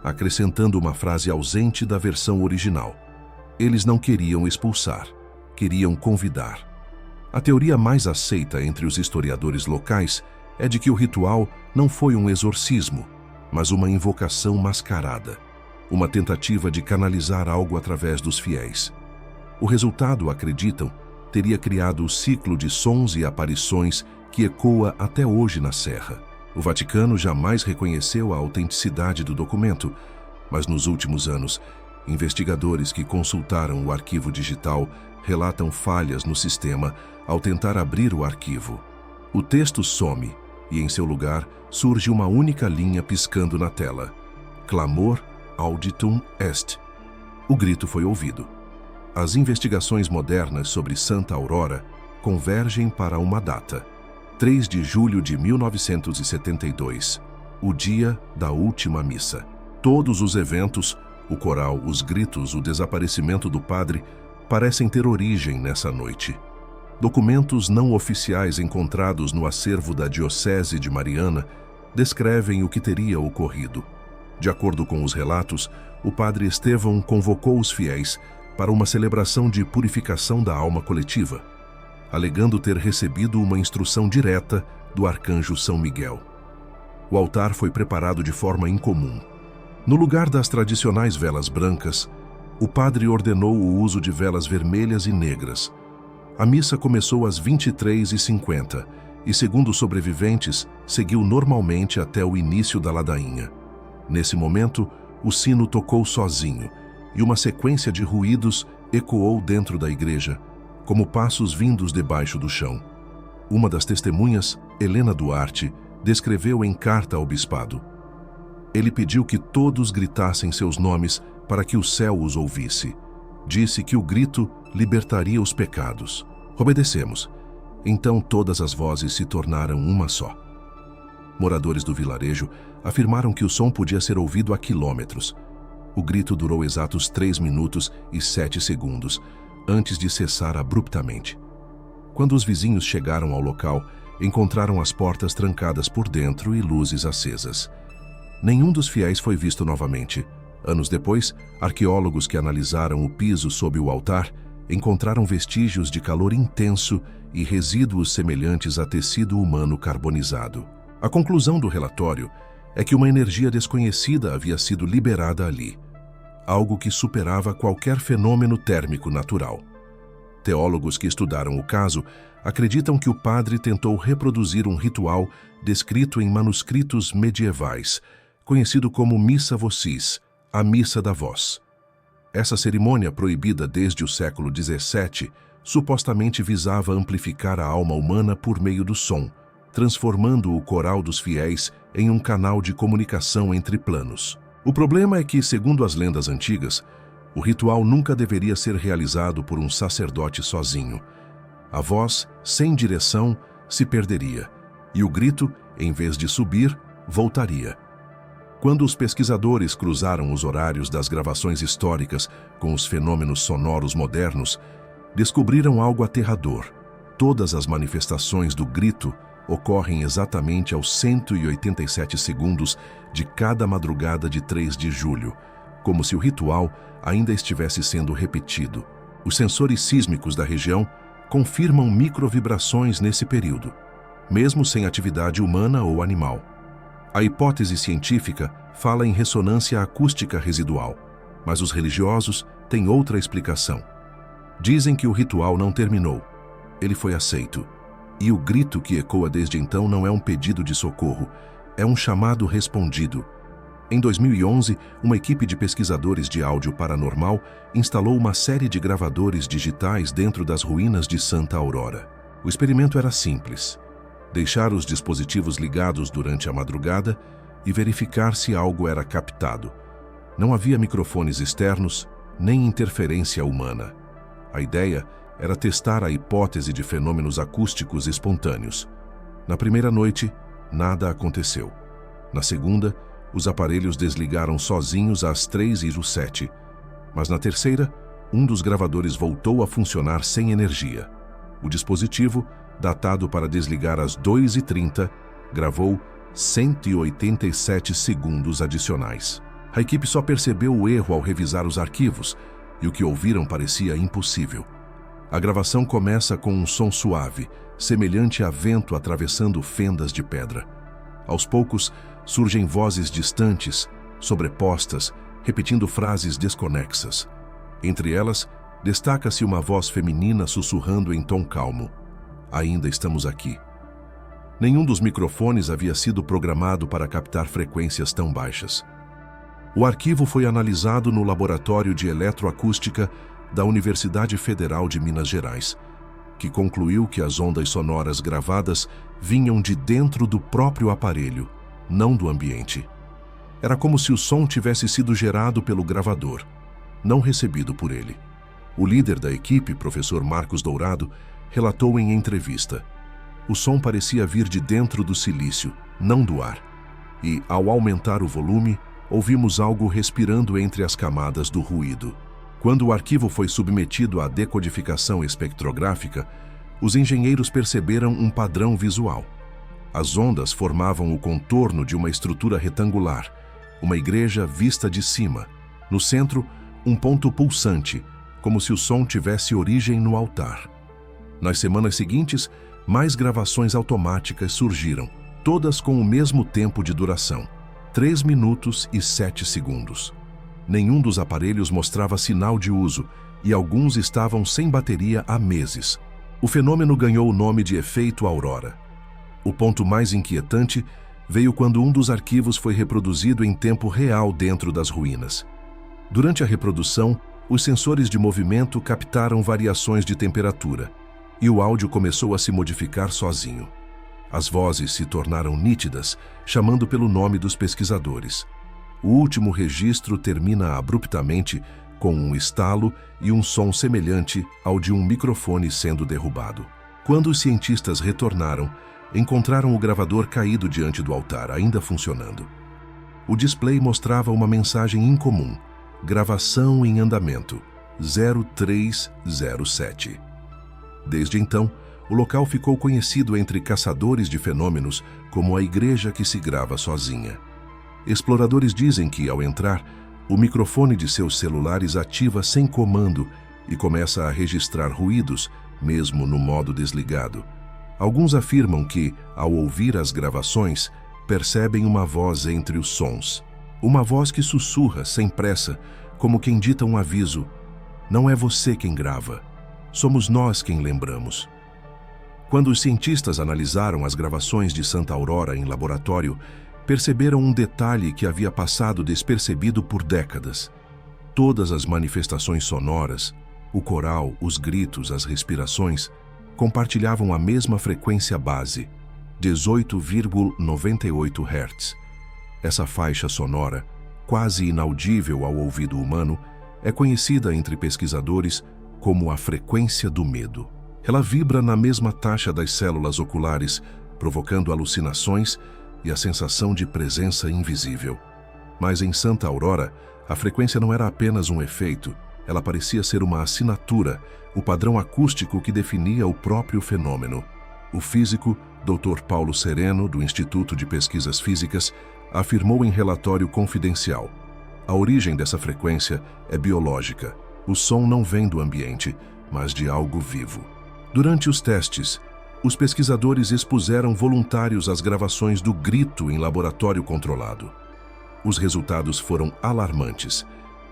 acrescentando uma frase ausente da versão original. Eles não queriam expulsar, queriam convidar. A teoria mais aceita entre os historiadores locais é de que o ritual não foi um exorcismo, mas uma invocação mascarada, uma tentativa de canalizar algo através dos fiéis. O resultado, acreditam, teria criado o ciclo de sons e aparições que ecoa até hoje na Serra. O Vaticano jamais reconheceu a autenticidade do documento, mas nos últimos anos, investigadores que consultaram o arquivo digital relatam falhas no sistema ao tentar abrir o arquivo. O texto some e em seu lugar surge uma única linha piscando na tela: Clamor auditum est. O grito foi ouvido. As investigações modernas sobre Santa Aurora convergem para uma data: 3 de julho de 1972, o dia da última missa. Todos os eventos, o coral, os gritos, o desaparecimento do padre, parecem ter origem nessa noite. Documentos não oficiais encontrados no acervo da Diocese de Mariana descrevem o que teria ocorrido. De acordo com os relatos, o padre Estevão convocou os fiéis para uma celebração de purificação da alma coletiva, alegando ter recebido uma instrução direta do arcanjo São Miguel. O altar foi preparado de forma incomum. No lugar das tradicionais velas brancas, o padre ordenou o uso de velas vermelhas e negras. A missa começou às 23h50 e, segundo os sobreviventes, seguiu normalmente até o início da ladainha. Nesse momento, o sino tocou sozinho e uma sequência de ruídos ecoou dentro da igreja, como passos vindos debaixo do chão. Uma das testemunhas, Helena Duarte, descreveu em carta ao bispado: ele pediu que todos gritassem seus nomes para que o céu os ouvisse. Disse que o grito libertaria os pecados. Obedecemos. Então todas as vozes se tornaram uma só. Moradores do vilarejo afirmaram que o som podia ser ouvido a quilômetros. O grito durou exatos 3 minutos e 7 segundos, antes de cessar abruptamente. Quando os vizinhos chegaram ao local, encontraram as portas trancadas por dentro e luzes acesas. Nenhum dos fiéis foi visto novamente. Anos depois, arqueólogos que analisaram o piso sob o altar encontraram vestígios de calor intenso e resíduos semelhantes a tecido humano carbonizado. A conclusão do relatório é que uma energia desconhecida havia sido liberada ali, algo que superava qualquer fenômeno térmico natural. Teólogos que estudaram o caso acreditam que o padre tentou reproduzir um ritual descrito em manuscritos medievais, conhecido como Missa Vocis, a Missa da Voz. Essa cerimônia, proibida desde o século XVII, supostamente visava amplificar a alma humana por meio do som, transformando o coral dos fiéis em um canal de comunicação entre planos. O problema é que, segundo as lendas antigas, o ritual nunca deveria ser realizado por um sacerdote sozinho. A voz, sem direção, se perderia, e o grito, em vez de subir, voltaria. Quando os pesquisadores cruzaram os horários das gravações históricas com os fenômenos sonoros modernos, descobriram algo aterrador. Todas as manifestações do grito ocorrem exatamente aos 187 segundos de cada madrugada de 3 de julho, como se o ritual ainda estivesse sendo repetido. Os sensores sísmicos da região confirmam microvibrações nesse período, mesmo sem atividade humana ou animal. A hipótese científica fala em ressonância acústica residual, mas os religiosos têm outra explicação. Dizem que o ritual não terminou, ele foi aceito, e o grito que ecoa desde então não é um pedido de socorro, é um chamado respondido. Em 2011, uma equipe de pesquisadores de áudio paranormal instalou uma série de gravadores digitais dentro das ruínas de Santa Aurora. O experimento era simples: deixar os dispositivos ligados durante a madrugada e verificar se algo era captado. Não havia microfones externos, nem interferência humana. A ideia era testar a hipótese de fenômenos acústicos espontâneos. Na primeira noite, nada aconteceu. Na segunda, os aparelhos desligaram sozinhos às 3h07, mas na terceira, um dos gravadores voltou a funcionar sem energia. O dispositivo, datado para desligar às 2h30, gravou 187 segundos adicionais. A equipe só percebeu o erro ao revisar os arquivos, e o que ouviram parecia impossível. A gravação começa com um som suave, semelhante a vento atravessando fendas de pedra. Aos poucos, surgem vozes distantes, sobrepostas, repetindo frases desconexas. Entre elas, destaca-se uma voz feminina sussurrando em tom calmo: "Ainda estamos aqui." Nenhum dos microfones havia sido programado para captar frequências tão baixas. O arquivo foi analisado no Laboratório de Eletroacústica da Universidade Federal de Minas Gerais. que concluiu que as ondas sonoras gravadas vinham de dentro do próprio aparelho, não do ambiente. Era como se o som tivesse sido gerado pelo gravador, não recebido por ele. O líder da equipe, professor Marcos Dourado, relatou em entrevista: o som parecia vir de dentro do silício, não do ar. E, ao aumentar o volume, ouvimos algo respirando entre as camadas do ruído. Quando o arquivo foi submetido à decodificação espectrográfica, os engenheiros perceberam um padrão visual. As ondas formavam o contorno de uma estrutura retangular, uma igreja vista de cima. No centro, um ponto pulsante, como se o som tivesse origem no altar. Nas semanas seguintes, mais gravações automáticas surgiram, todas com o mesmo tempo de duração, 3 minutos e 7 segundos. Nenhum dos aparelhos mostrava sinal de uso e alguns estavam sem bateria há meses. O fenômeno ganhou o nome de efeito Aurora. O ponto mais inquietante veio quando um dos arquivos foi reproduzido em tempo real dentro das ruínas. Durante a reprodução, os sensores de movimento captaram variações de temperatura e o áudio começou a se modificar sozinho. As vozes se tornaram nítidas, chamando pelo nome dos pesquisadores. O último registro termina abruptamente com um estalo e um som semelhante ao de um microfone sendo derrubado. Quando os cientistas retornaram, encontraram o gravador caído diante do altar, ainda funcionando. O display mostrava uma mensagem incomum: gravação em andamento, 0307. Desde então, o local ficou conhecido entre caçadores de fenômenos como a igreja que se grava sozinha. Exploradores dizem que, ao entrar, o microfone de seus celulares ativa sem comando e começa a registrar ruídos, mesmo no modo desligado. Alguns afirmam que, ao ouvir as gravações, percebem uma voz entre os sons. Uma voz que sussurra, sem pressa, como quem dita um aviso: não é você quem grava, somos nós quem lembramos. Quando os cientistas analisaram as gravações de Santa Aurora em laboratório, perceberam um detalhe que havia passado despercebido por décadas. Todas as manifestações sonoras, o coral, os gritos, as respirações, compartilhavam a mesma frequência base, 18,98 Hz. Essa faixa sonora, quase inaudível ao ouvido humano, é conhecida entre pesquisadores como a frequência do medo. Ela vibra na mesma taxa das células oculares, provocando alucinações e a sensação de presença invisível. Mas em Santa Aurora, a frequência não era apenas um efeito, ela parecia ser uma assinatura, o padrão acústico que definia o próprio fenômeno. O físico, Dr. Paulo Sereno, do Instituto de Pesquisas Físicas, afirmou em relatório confidencial: a origem dessa frequência é biológica. O som não vem do ambiente, mas de algo vivo. Durante os testes, os pesquisadores expuseram voluntários às gravações do grito em laboratório controlado. Os resultados foram alarmantes.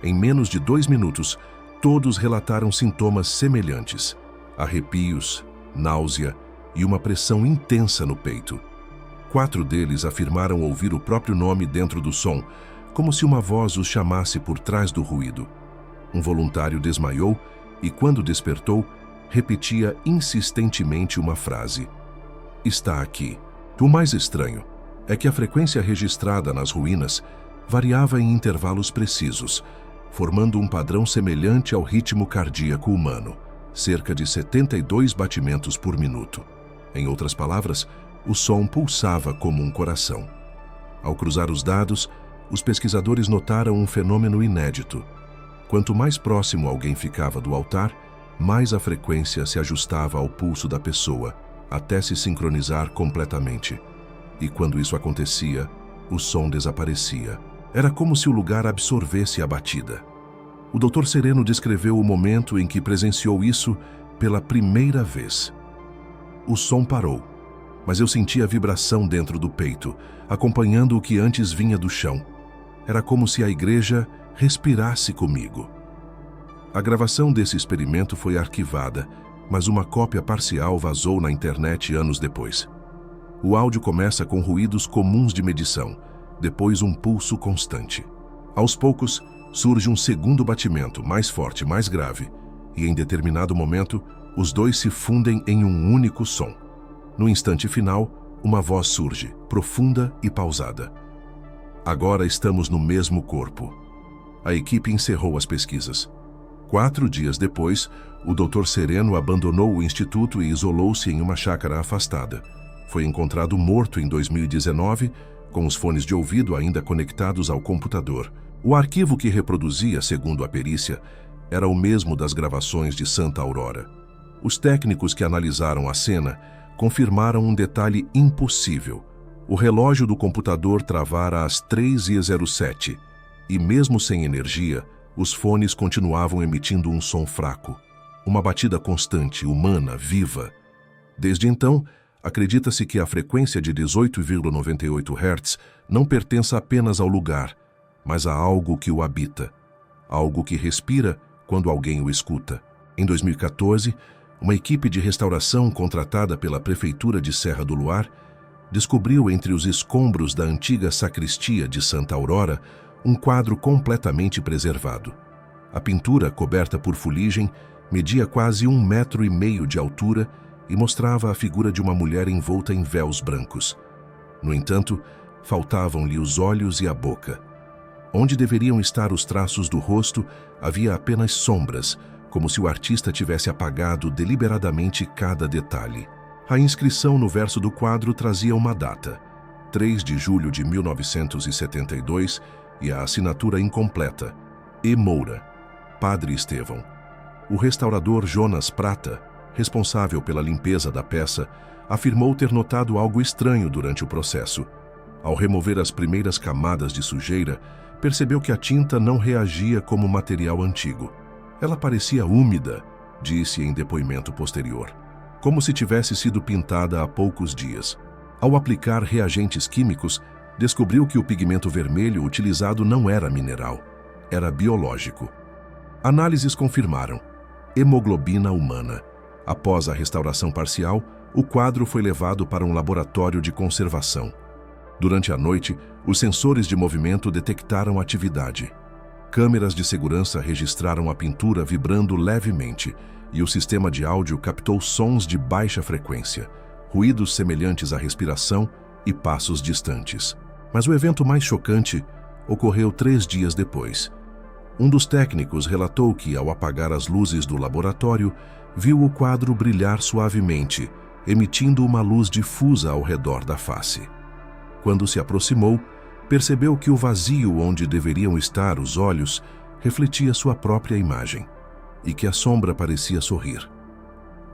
Em menos de 2 minutos, todos relataram sintomas semelhantes: arrepios, náusea e uma pressão intensa no peito. 4 deles afirmaram ouvir o próprio nome dentro do som, como se uma voz os chamasse por trás do ruído. Um voluntário desmaiou e, quando despertou, repetia insistentemente uma frase: está aqui. O mais estranho é que a frequência registrada nas ruínas variava em intervalos precisos, formando um padrão semelhante ao ritmo cardíaco humano, cerca de 72 batimentos por minuto. Em outras palavras, o som pulsava como um coração. Ao cruzar os dados, os pesquisadores notaram um fenômeno inédito. Quanto mais próximo alguém ficava do altar, mais a frequência se ajustava ao pulso da pessoa, até se sincronizar completamente. E quando isso acontecia, o som desaparecia. Era como se o lugar absorvesse a batida. O Dr. Sereno descreveu o momento em que presenciou isso pela primeira vez. O som parou, mas eu senti a vibração dentro do peito, acompanhando o que antes vinha do chão. Era como se a igreja respirasse comigo. A gravação desse experimento foi arquivada, mas uma cópia parcial vazou na internet anos depois. O áudio começa com ruídos comuns de medição, depois um pulso constante. Aos poucos, surge um segundo batimento, mais forte, mais grave, e em determinado momento, Os dois se fundem em um único som. No instante final, uma voz surge, profunda e pausada. Agora estamos no mesmo corpo. A equipe encerrou as pesquisas. 4 dias depois, o Dr. Sereno abandonou o instituto e isolou-se em uma chácara afastada. Foi encontrado morto em 2019, com os fones de ouvido ainda conectados ao computador. O arquivo que reproduzia, segundo a perícia, era o mesmo das gravações de Santa Aurora. Os técnicos que analisaram a cena confirmaram um detalhe impossível. O relógio do computador travara às 3h07 e, mesmo sem energia, os fones continuavam emitindo um som fraco. Uma batida constante, humana, viva. Desde então, acredita-se que a frequência de 18,98 Hz não pertença apenas ao lugar, mas a algo que o habita. Algo que respira quando alguém o escuta. Em 2014, uma equipe de restauração contratada pela Prefeitura de Serra do Luar descobriu entre os escombros da antiga sacristia de Santa Aurora um quadro completamente preservado. A pintura, coberta por fuligem, media quase 1,5 metro de altura e mostrava a figura de uma mulher envolta em véus brancos. No entanto, faltavam-lhe os olhos e a boca. Onde deveriam estar os traços do rosto, havia apenas sombras, como se o artista tivesse apagado deliberadamente cada detalhe. A inscrição no verso do quadro trazia uma data, 3 de julho de 1972, e a assinatura incompleta, E. Moura, Padre Estevão. O restaurador Jonas Prata, responsável pela limpeza da peça, afirmou ter notado algo estranho durante o processo. Ao remover as primeiras camadas de sujeira, percebeu que a tinta não reagia como material antigo. Ela parecia úmida, disse em depoimento posterior, como se tivesse sido pintada há poucos dias. Ao aplicar reagentes químicos, descobriu que o pigmento vermelho utilizado não era mineral, era biológico. Análises confirmaram: hemoglobina humana. Após a restauração parcial, o quadro foi levado para um laboratório de conservação. Durante a noite, os sensores de movimento detectaram atividade. Câmeras de segurança registraram a pintura vibrando levemente e o sistema de áudio captou sons de baixa frequência, ruídos semelhantes à respiração e passos distantes. Mas o evento mais chocante ocorreu 3 dias depois. Um dos técnicos relatou que, ao apagar as luzes do laboratório, viu o quadro brilhar suavemente, emitindo uma luz difusa ao redor da face. Quando se aproximou, percebeu que o vazio onde deveriam estar os olhos refletia sua própria imagem, e que a sombra parecia sorrir.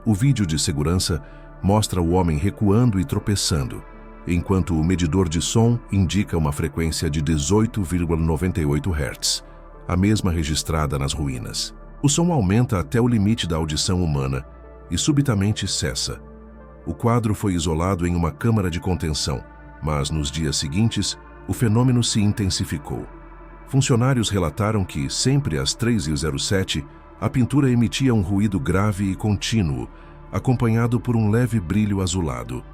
O vídeo de segurança mostra o homem recuando e tropeçando, enquanto o medidor de som indica uma frequência de 18,98 Hz, a mesma registrada nas ruínas. O som aumenta até o limite da audição humana e subitamente cessa. O quadro foi isolado em uma câmara de contenção, mas nos dias seguintes, o fenômeno se intensificou. Funcionários relataram que, sempre às 3h07, a pintura emitia um ruído grave e contínuo, acompanhado por um leve brilho azulado.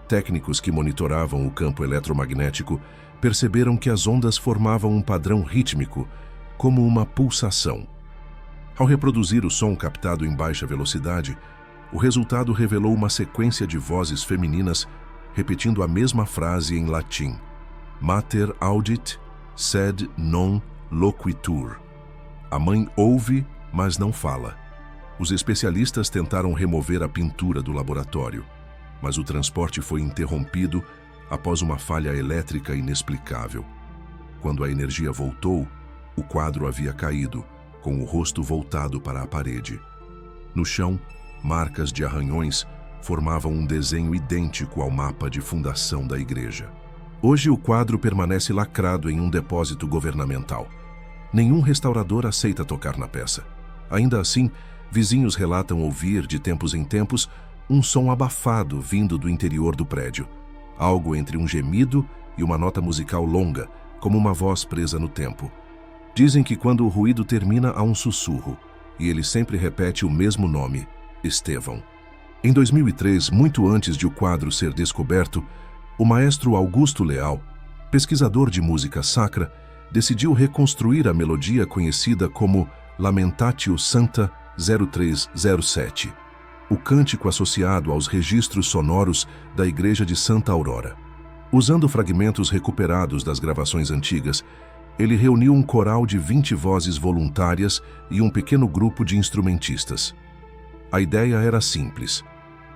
Técnicos que monitoravam o campo eletromagnético perceberam que as ondas formavam um padrão rítmico, como uma pulsação. Ao reproduzir o som captado em baixa velocidade, o resultado revelou uma sequência de vozes femininas repetindo a mesma frase em latim: Mater audit, sed non loquitur. A mãe ouve, mas não fala. Os especialistas tentaram remover a pintura do laboratório, mas o transporte foi interrompido após uma falha elétrica inexplicável. Quando a energia voltou, o quadro havia caído, com o rosto voltado para a parede. No chão, marcas de arranhões formavam um desenho idêntico ao mapa de fundação da igreja. Hoje o quadro permanece lacrado em um depósito governamental. Nenhum restaurador aceita tocar na peça. Ainda assim, vizinhos relatam ouvir, de tempos em tempos, um som abafado vindo do interior do prédio. Algo entre um gemido e uma nota musical longa, como uma voz presa no tempo. Dizem que quando o ruído termina há um sussurro, e ele sempre repete o mesmo nome, Estevão. Em 2003, muito antes de o quadro ser descoberto, o maestro Augusto Leal, pesquisador de música sacra, decidiu reconstruir a melodia conhecida como Lamentatio Santa 0307. o cântico associado aos registros sonoros da Igreja de Santa Aurora. Usando fragmentos recuperados das gravações antigas, ele reuniu um coral de 20 vozes voluntárias e um pequeno grupo de instrumentistas. A ideia era simples: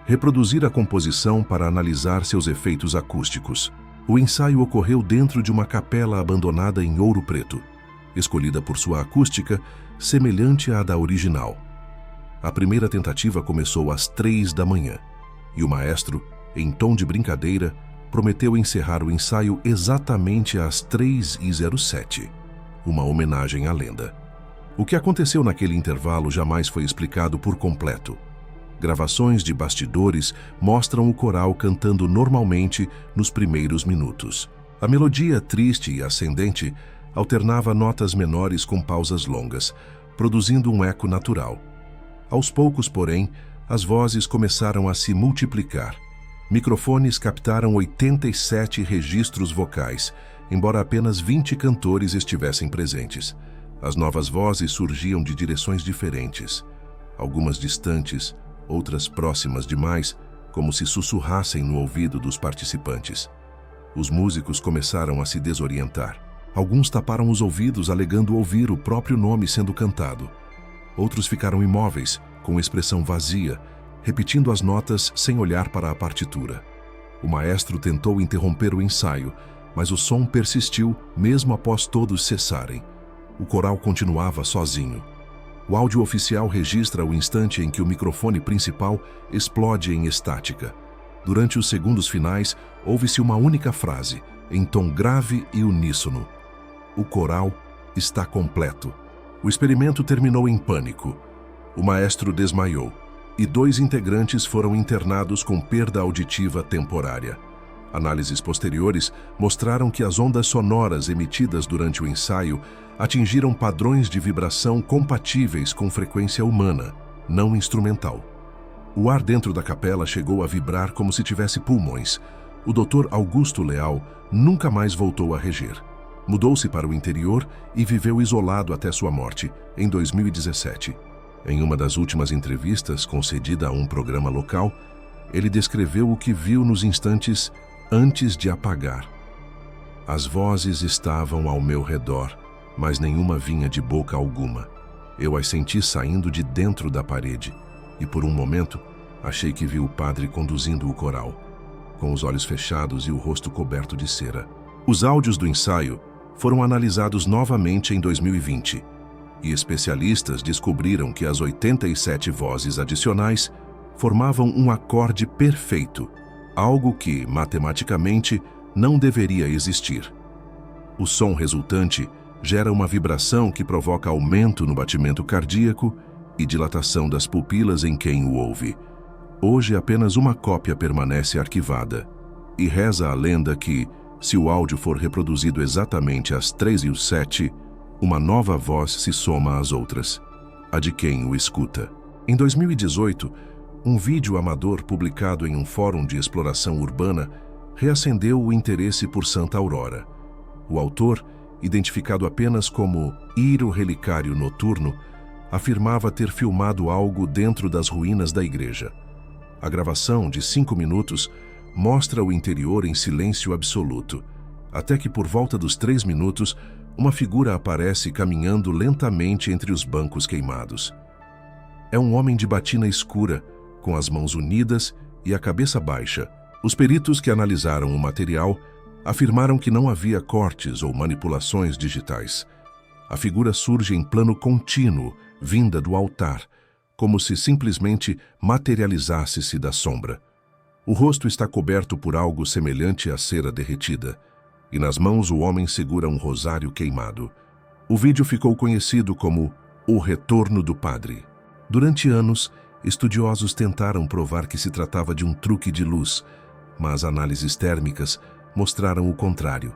reproduzir a composição para analisar seus efeitos acústicos. O ensaio ocorreu dentro de uma capela abandonada em Ouro Preto, escolhida por sua acústica semelhante à da original. A primeira tentativa começou às 3 da manhã, e o maestro, em tom de brincadeira, prometeu encerrar o ensaio exatamente às 3h07, uma homenagem à lenda. O que aconteceu naquele intervalo jamais foi explicado por completo. Gravações de bastidores mostram o coral cantando normalmente nos primeiros minutos. A melodia triste e ascendente alternava notas menores com pausas longas, produzindo um eco natural. Aos poucos, porém, as vozes começaram a se multiplicar. Microfones captaram 87 registros vocais, embora apenas 20 cantores estivessem presentes. As novas vozes surgiam de direções diferentes, algumas distantes, outras próximas demais, como se sussurrassem no ouvido dos participantes. Os músicos começaram a se desorientar. Alguns taparam os ouvidos alegando ouvir o próprio nome sendo cantado. Outros ficaram imóveis, com expressão vazia, repetindo as notas sem olhar para a partitura. O maestro tentou interromper o ensaio, mas o som persistiu mesmo após todos cessarem. O coral continuava sozinho. O áudio oficial registra o instante em que o microfone principal explode em estática. Durante os segundos finais, ouve-se uma única frase, em tom grave e uníssono: "O coral está completo." O experimento terminou em pânico. O maestro desmaiou, e 2 integrantes foram internados com perda auditiva temporária. Análises posteriores mostraram que as ondas sonoras emitidas durante o ensaio atingiram padrões de vibração compatíveis com frequência humana, não instrumental. O ar dentro da capela chegou a vibrar como se tivesse pulmões. O Dr. Augusto Leal nunca mais voltou a reger. Mudou-se para o interior e viveu isolado até sua morte, em 2017. Em uma das últimas entrevistas concedida a um programa local, ele descreveu o que viu nos instantes antes de apagar. "As vozes estavam ao meu redor, mas nenhuma vinha de boca alguma. Eu as senti saindo de dentro da parede, e por um momento achei que vi o padre conduzindo o coral, com os olhos fechados e o rosto coberto de cera." Os áudios do ensaio foram analisados novamente em 2020, e especialistas descobriram que as 87 vozes adicionais formavam um acorde perfeito, algo que, matematicamente, não deveria existir. O som resultante gera uma vibração que provoca aumento no batimento cardíaco e dilatação das pupilas em quem o ouve. Hoje, apenas uma cópia permanece arquivada, e reza a lenda que, se o áudio for reproduzido exatamente às 3h07, uma nova voz se soma às outras, a de quem o escuta. Em 2018, um vídeo amador publicado em um fórum de exploração urbana reacendeu o interesse por Santa Aurora. O autor, identificado apenas como Iro Relicário Noturno, afirmava ter filmado algo dentro das ruínas da igreja. A gravação, de 5 minutos, mostra o interior em silêncio absoluto, até que por volta dos 3 minutos, uma figura aparece caminhando lentamente entre os bancos queimados. É um homem de batina escura, com as mãos unidas e a cabeça baixa. Os peritos que analisaram o material afirmaram que não havia cortes ou manipulações digitais. A figura surge em plano contínuo, vinda do altar, como se simplesmente materializasse-se da sombra. O rosto está coberto por algo semelhante à cera derretida, e nas mãos o homem segura um rosário queimado. O vídeo ficou conhecido como O Retorno do Padre. Durante anos, estudiosos tentaram provar que se tratava de um truque de luz, mas análises térmicas mostraram o contrário.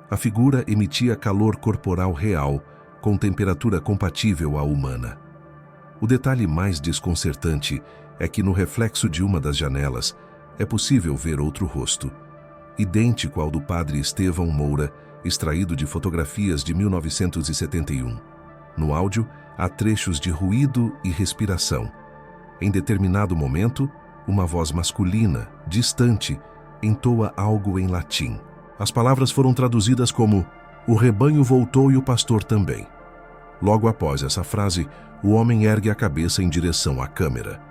A figura emitia calor corporal real, com temperatura compatível à humana. O detalhe mais desconcertante é que no reflexo de uma das janelas é possível ver outro rosto, idêntico ao do padre Estevão Moura, extraído de fotografias de 1971. No áudio, há trechos de ruído e respiração. Em determinado momento, uma voz masculina, distante, entoa algo em latim. As palavras foram traduzidas como "O rebanho voltou e o pastor também". Logo após essa frase, o homem ergue a cabeça em direção à câmera.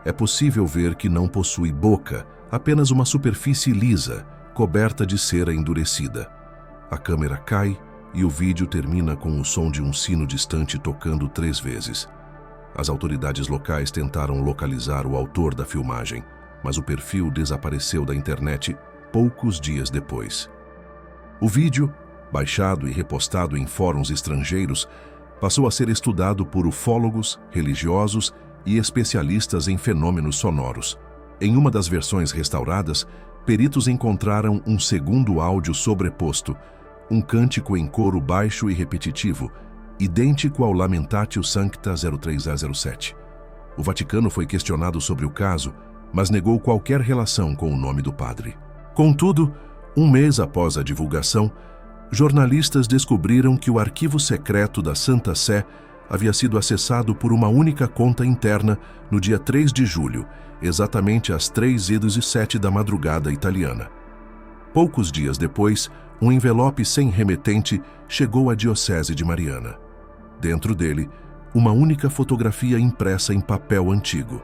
É possível ver que não possui boca, apenas uma superfície lisa, coberta de cera endurecida. A câmera cai e o vídeo termina com o som de um sino distante tocando 3 vezes. As autoridades locais tentaram localizar o autor da filmagem, mas o perfil desapareceu da internet poucos dias depois. O vídeo, baixado e repostado em fóruns estrangeiros, passou a ser estudado por ufólogos, religiosos e especialistas em fenômenos sonoros. Em uma das versões restauradas, peritos encontraram um segundo áudio sobreposto, um cântico em coro baixo e repetitivo, idêntico ao Lamentatio Sancta 03A07. O Vaticano foi questionado sobre o caso, mas negou qualquer relação com o nome do padre. Contudo, um mês após a divulgação, jornalistas descobriram que o arquivo secreto da Santa Sé havia sido acessado por uma única conta interna no dia 3 de julho, exatamente às 3h07 da madrugada italiana. Poucos dias depois, um envelope sem remetente chegou à Diocese de Mariana. Dentro dele, uma única fotografia impressa em papel antigo.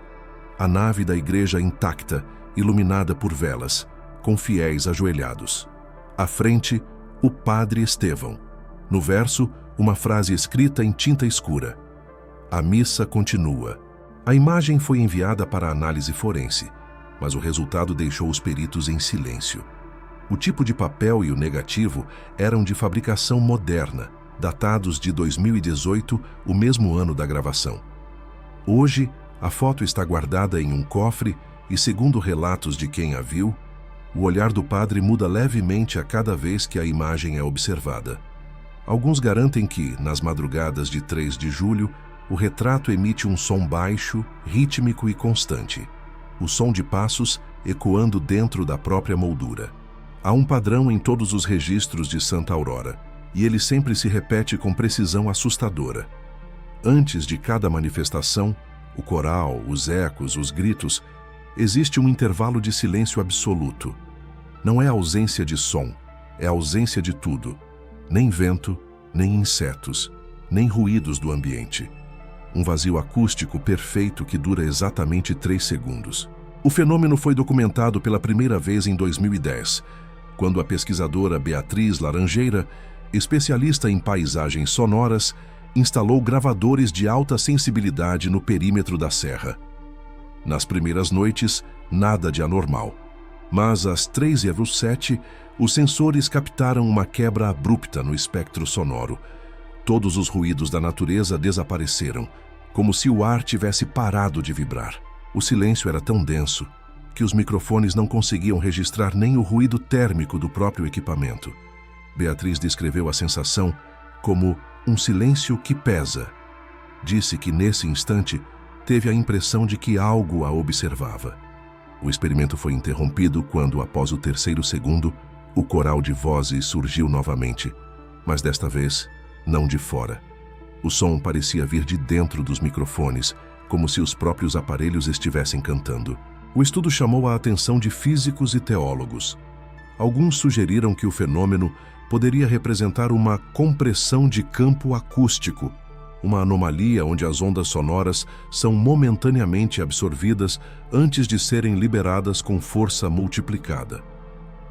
A nave da igreja intacta, iluminada por velas, com fiéis ajoelhados. À frente, o padre Estevão. No verso, uma frase escrita em tinta escura: "A missa continua". A imagem foi enviada para análise forense, mas o resultado deixou os peritos em silêncio. O tipo de papel e o negativo eram de fabricação moderna, datados de 2018, o mesmo ano da gravação. Hoje, a foto está guardada em um cofre e, segundo relatos de quem a viu, o olhar do padre muda levemente a cada vez que a imagem é observada. Alguns garantem que, nas madrugadas de 3 de julho, o retrato emite um som baixo, rítmico e constante. O som de passos ecoando dentro da própria moldura. Há um padrão em todos os registros de Santa Aurora, e ele sempre se repete com precisão assustadora. Antes de cada manifestação, o coral, os ecos, os gritos, existe um intervalo de silêncio absoluto. Não é ausência de som, é ausência de tudo. Nem vento, nem insetos, nem ruídos do ambiente. Um vazio acústico perfeito que dura exatamente 3 segundos. O fenômeno foi documentado pela primeira vez em 2010, quando a pesquisadora Beatriz Laranjeira, especialista em paisagens sonoras, instalou gravadores de alta sensibilidade no perímetro da serra. Nas primeiras noites, nada de anormal. Mas às 3h07, os sensores captaram uma quebra abrupta no espectro sonoro. Todos os ruídos da natureza desapareceram, como se o ar tivesse parado de vibrar. O silêncio era tão denso que os microfones não conseguiam registrar nem o ruído térmico do próprio equipamento. Beatriz descreveu a sensação como um silêncio que pesa. Disse que, nesse instante, teve a impressão de que algo a observava. O experimento foi interrompido quando, após o 3º segundo, o coral de vozes surgiu novamente, mas desta vez, não de fora. O som parecia vir de dentro dos microfones, como se os próprios aparelhos estivessem cantando. O estudo chamou a atenção de físicos e teólogos. Alguns sugeriram que o fenômeno poderia representar uma compressão de campo acústico, uma anomalia onde as ondas sonoras são momentaneamente absorvidas antes de serem liberadas com força multiplicada.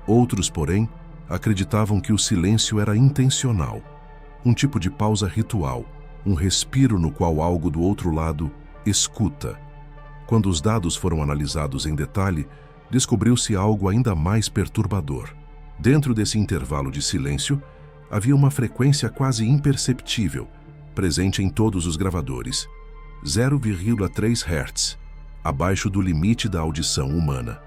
Outros, porém, acreditavam que o silêncio era intencional, um tipo de pausa ritual, um respiro no qual algo do outro lado escuta. Quando os dados foram analisados em detalhe, descobriu-se algo ainda mais perturbador. Dentro desse intervalo de silêncio, havia uma frequência quase imperceptível, presente em todos os gravadores, 0,3 Hz, abaixo do limite da audição humana.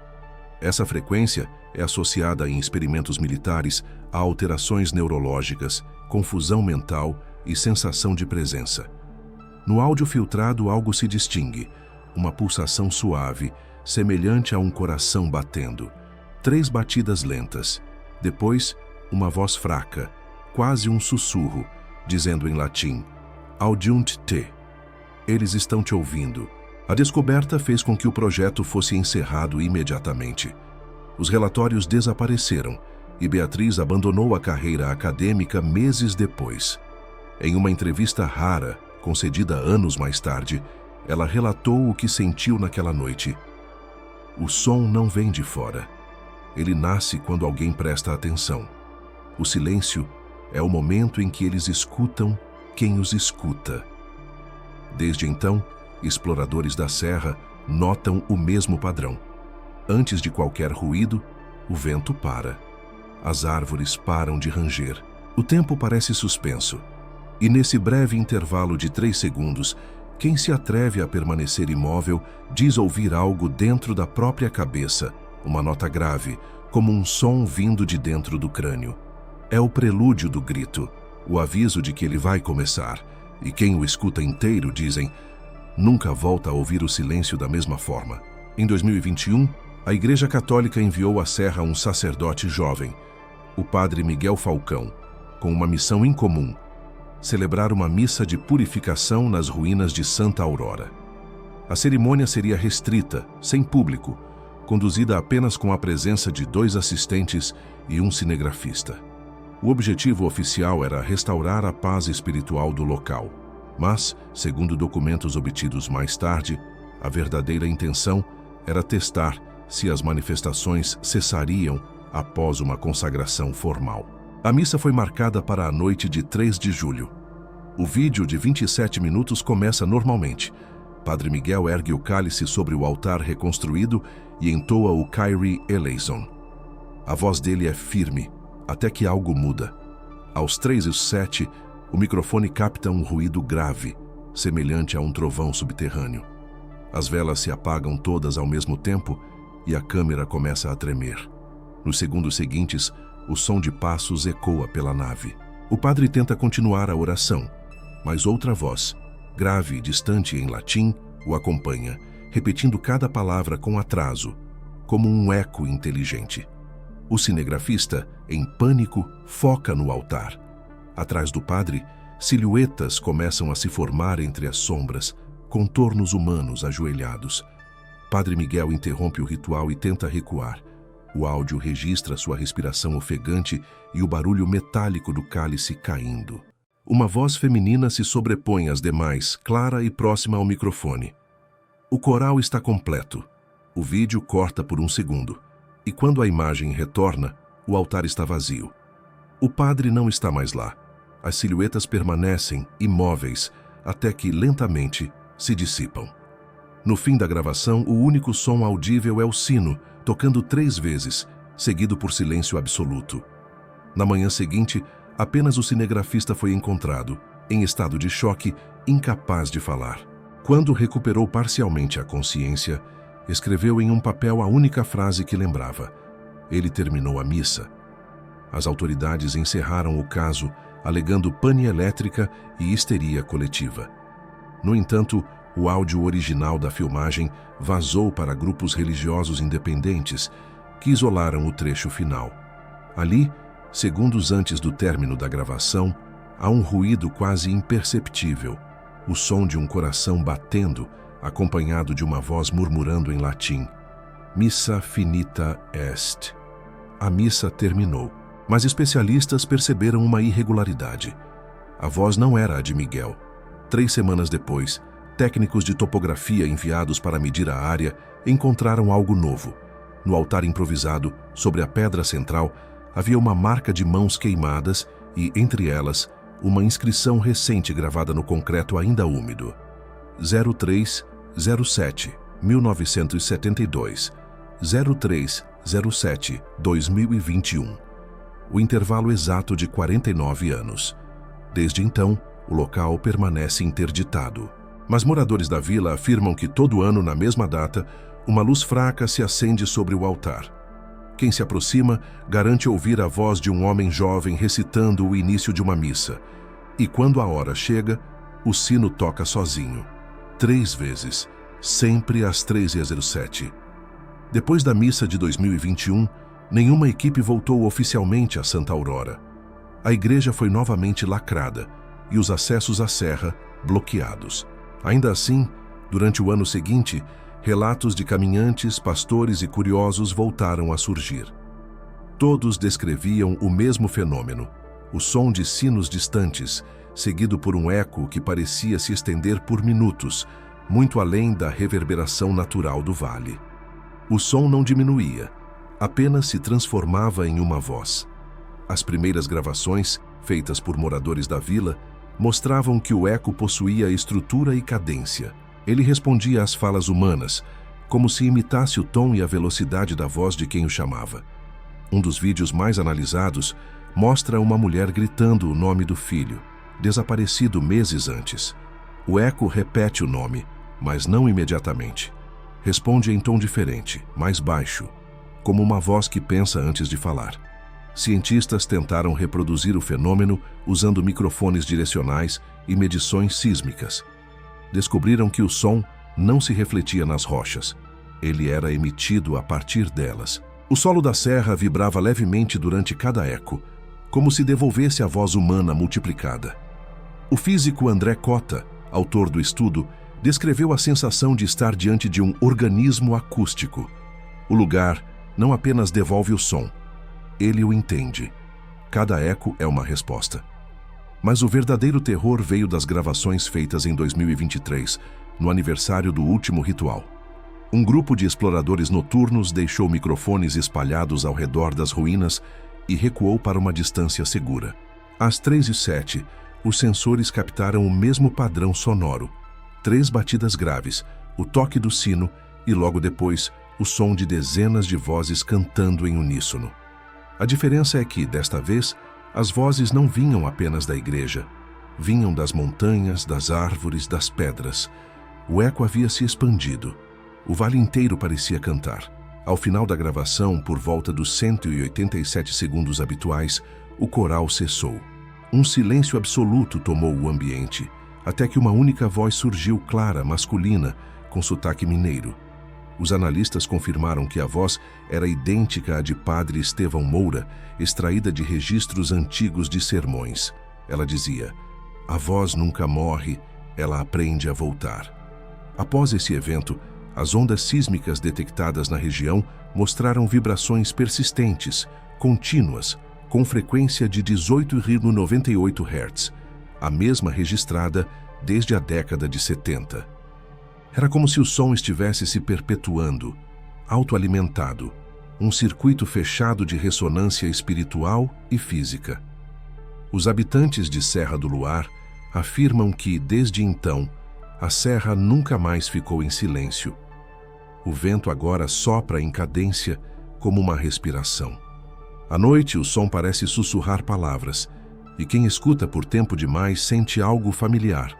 Essa frequência é associada em experimentos militares a alterações neurológicas, confusão mental e sensação de presença. No áudio filtrado, algo se distingue, uma pulsação suave, semelhante a um coração batendo, 3 batidas lentas. Depois, uma voz fraca, quase um sussurro, dizendo em latim: "Audiunt te". Eles estão te ouvindo. A descoberta fez com que o projeto fosse encerrado imediatamente. Os relatórios desapareceram e Beatriz abandonou a carreira acadêmica meses depois. Em uma entrevista rara, concedida anos mais tarde, ela relatou o que sentiu naquela noite. O som não vem de fora. Ele nasce quando alguém presta atenção. O silêncio é o momento em que eles escutam quem os escuta. Desde então, exploradores da serra notam o mesmo padrão. Antes de qualquer ruído, o vento para. As árvores param de ranger. O tempo parece suspenso. E nesse breve intervalo de 3 segundos, quem se atreve a permanecer imóvel diz ouvir algo dentro da própria cabeça, uma nota grave, como um som vindo de dentro do crânio. É o prelúdio do grito, o aviso de que ele vai começar. E quem o escuta inteiro, dizem, nunca volta a ouvir o silêncio da mesma forma. Em 2021, a Igreja Católica enviou à Serra um sacerdote jovem, o padre Miguel Falcão, com uma missão incomum: celebrar uma missa de purificação nas ruínas de Santa Aurora. A cerimônia seria restrita, sem público, conduzida apenas com a presença de 2 assistentes e um cinegrafista. O objetivo oficial era restaurar a paz espiritual do local, mas, segundo documentos obtidos mais tarde, a verdadeira intenção era testar se as manifestações cessariam após uma consagração formal. A missa foi marcada para a noite de 3 de julho. O vídeo de 27 minutos começa normalmente. Padre Miguel ergue o cálice sobre o altar reconstruído e entoa o Kyrie eleison. A voz dele é firme, até que algo muda. Aos 3:07, o microfone capta um ruído grave, semelhante a um trovão subterrâneo. As velas se apagam todas ao mesmo tempo e a câmera começa a tremer. Nos segundos seguintes, o som de passos ecoa pela nave. O padre tenta continuar a oração, mas outra voz, grave e distante em latim, o acompanha, repetindo cada palavra com atraso, como um eco inteligente. O cinegrafista, em pânico, foca no altar. Atrás do padre, silhuetas começam a se formar entre as sombras, contornos humanos ajoelhados. Padre Miguel interrompe o ritual e tenta recuar. O áudio registra sua respiração ofegante e o barulho metálico do cálice caindo. Uma voz feminina se sobrepõe às demais, clara e próxima ao microfone. O coral está completo. O vídeo corta por 1 segundo. E quando a imagem retorna, o altar está vazio. O padre não está mais lá. As silhuetas permanecem imóveis até que, lentamente, se dissipam. No fim da gravação, o único som audível é o sino, tocando 3 vezes, seguido por silêncio absoluto. Na manhã seguinte, apenas o cinegrafista foi encontrado, em estado de choque, incapaz de falar. Quando recuperou parcialmente a consciência, escreveu em um papel a única frase que lembrava: ele terminou a missa. As autoridades encerraram o caso, alegando pane elétrica e histeria coletiva. No entanto, o áudio original da filmagem vazou para grupos religiosos independentes, que isolaram o trecho final. Ali, segundos antes do término da gravação, há um ruído quase imperceptível, o som de um coração batendo, acompanhado de uma voz murmurando em latim: Missa finita est. A missa terminou, mas especialistas perceberam uma irregularidade. A voz não era a de Miguel. 3 semanas depois, técnicos de topografia enviados para medir a área encontraram algo novo. No altar improvisado, sobre a pedra central, havia uma marca de mãos queimadas e, entre elas, uma inscrição recente gravada no concreto ainda úmido: 0307, 1972, 0307, 2021. O intervalo exato de 49 anos. Desde então, o local permanece interditado. Mas moradores da vila afirmam que todo ano, na mesma data, uma luz fraca se acende sobre o altar. Quem se aproxima garante ouvir a voz de um homem jovem recitando o início de uma missa. E quando a hora chega, o sino toca sozinho. 3 vezes, sempre às 3h07. Depois da missa de 2021, nenhuma equipe voltou oficialmente a Santa Aurora. A igreja foi novamente lacrada e os acessos à serra bloqueados. Ainda assim, Durante o ano seguinte, relatos de caminhantes, pastores e curiosos voltaram a surgir. Todos descreviam o mesmo fenômeno, o som de sinos distantes, seguido por um eco que parecia se estender por minutos, muito além da reverberação natural do vale. O som não diminuía, apenas se transformava em uma voz. As primeiras gravações, feitas por moradores da vila, mostravam que o eco possuía estrutura e cadência. Ele respondia às falas humanas, como se imitasse o tom e a velocidade da voz de quem o chamava. Um dos vídeos mais analisados mostra uma mulher gritando o nome do filho, desaparecido meses antes. O eco repete o nome, mas não imediatamente. Responde em tom diferente, mais baixo, como uma voz que pensa antes de falar. Cientistas tentaram reproduzir o fenômeno usando microfones direcionais e medições sísmicas. Descobriram que o som não se refletia nas rochas. Ele era emitido a partir delas. O solo da serra vibrava levemente durante cada eco, como se devolvesse a voz humana multiplicada. O físico André Cotta, autor do estudo, descreveu a sensação de estar diante de um organismo acústico. O lugar não apenas devolve o som, ele o entende. Cada eco é uma resposta. Mas o verdadeiro terror veio das gravações feitas em 2023, no aniversário do último ritual. Um grupo de exploradores noturnos deixou microfones espalhados ao redor das ruínas e recuou para uma distância segura. Às 3h07, os sensores captaram o mesmo padrão sonoro. 3 batidas graves, o toque do sino e, logo depois, o som de dezenas de vozes cantando em uníssono. A diferença é que, desta vez, as vozes não vinham apenas da igreja. Vinham das montanhas, das árvores, das pedras. O eco havia se expandido. O vale inteiro parecia cantar. Ao final da gravação, por volta dos 187 segundos habituais, o coral cessou. Um silêncio absoluto tomou o ambiente, até que uma única voz surgiu clara, masculina, com sotaque mineiro. Os analistas confirmaram que a voz era idêntica à de Padre Estevão Moura, extraída de registros antigos de sermões. Ela dizia: "A voz nunca morre, ela aprende a voltar." Após esse evento, as ondas sísmicas detectadas na região mostraram vibrações persistentes, contínuas, com frequência de 18,98 Hz, a mesma registrada desde a década de 70. Era como se o som estivesse se perpetuando, autoalimentado, um circuito fechado de ressonância espiritual e física. Os habitantes de Serra do Luar afirmam que, desde então, a serra nunca mais ficou em silêncio. O vento agora sopra em cadência como uma respiração. À noite, o som parece sussurrar palavras, e quem escuta por tempo demais sente algo familiar,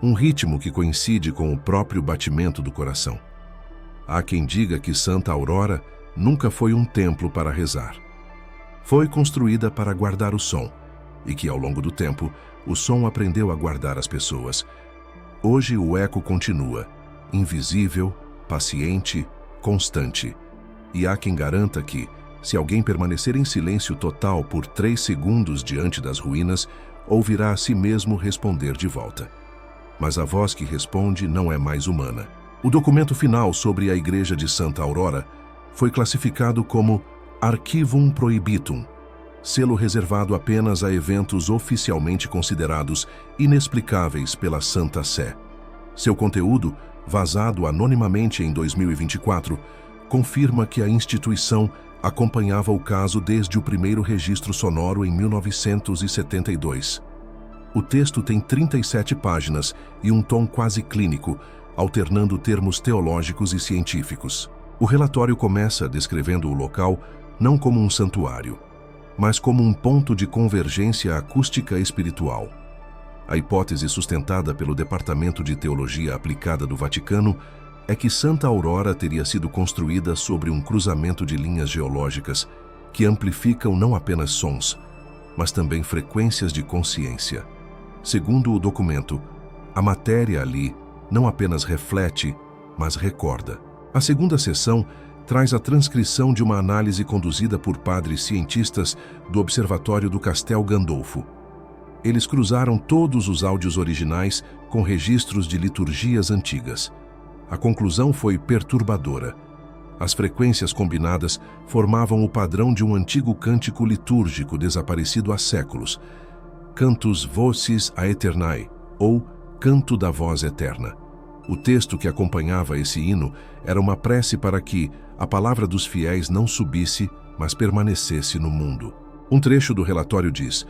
um ritmo que coincide com o próprio batimento do coração. Há quem diga que Santa Aurora nunca foi um templo para rezar. Foi construída para guardar o som, e que, ao longo do tempo, o som aprendeu a guardar as pessoas. Hoje o eco continua, invisível, paciente, constante. E há quem garanta que, se alguém permanecer em silêncio total por 3 segundos diante das ruínas, ouvirá a si mesmo responder de volta. Mas a voz que responde não é mais humana. O documento final sobre a Igreja de Santa Aurora foi classificado como Archivum Prohibitum, selo reservado apenas a eventos oficialmente considerados inexplicáveis pela Santa Sé. Seu conteúdo, vazado anonimamente em 2024, confirma que a instituição acompanhava o caso desde o primeiro registro sonoro em 1972. O texto tem 37 páginas e um tom quase clínico, alternando termos teológicos e científicos. O relatório começa descrevendo o local não como um santuário, mas como um ponto de convergência acústica espiritual. A hipótese sustentada pelo Departamento de Teologia Aplicada do Vaticano é que Santa Aurora teria sido construída sobre um cruzamento de linhas geológicas que amplificam não apenas sons, mas também frequências de consciência. Segundo o documento, a matéria ali não apenas reflete, mas recorda. A segunda seção traz a transcrição de uma análise conduzida por padres cientistas do Observatório do Castel Gandolfo. Eles cruzaram todos os áudios originais com registros de liturgias antigas. A conclusão foi perturbadora. As frequências combinadas formavam o padrão de um antigo cântico litúrgico desaparecido há séculos, Cantus Vocis Aeternae, ou Canto da Voz Eterna. O texto que acompanhava esse hino era uma prece para que a palavra dos fiéis não subisse, mas permanecesse no mundo. Um trecho do relatório diz: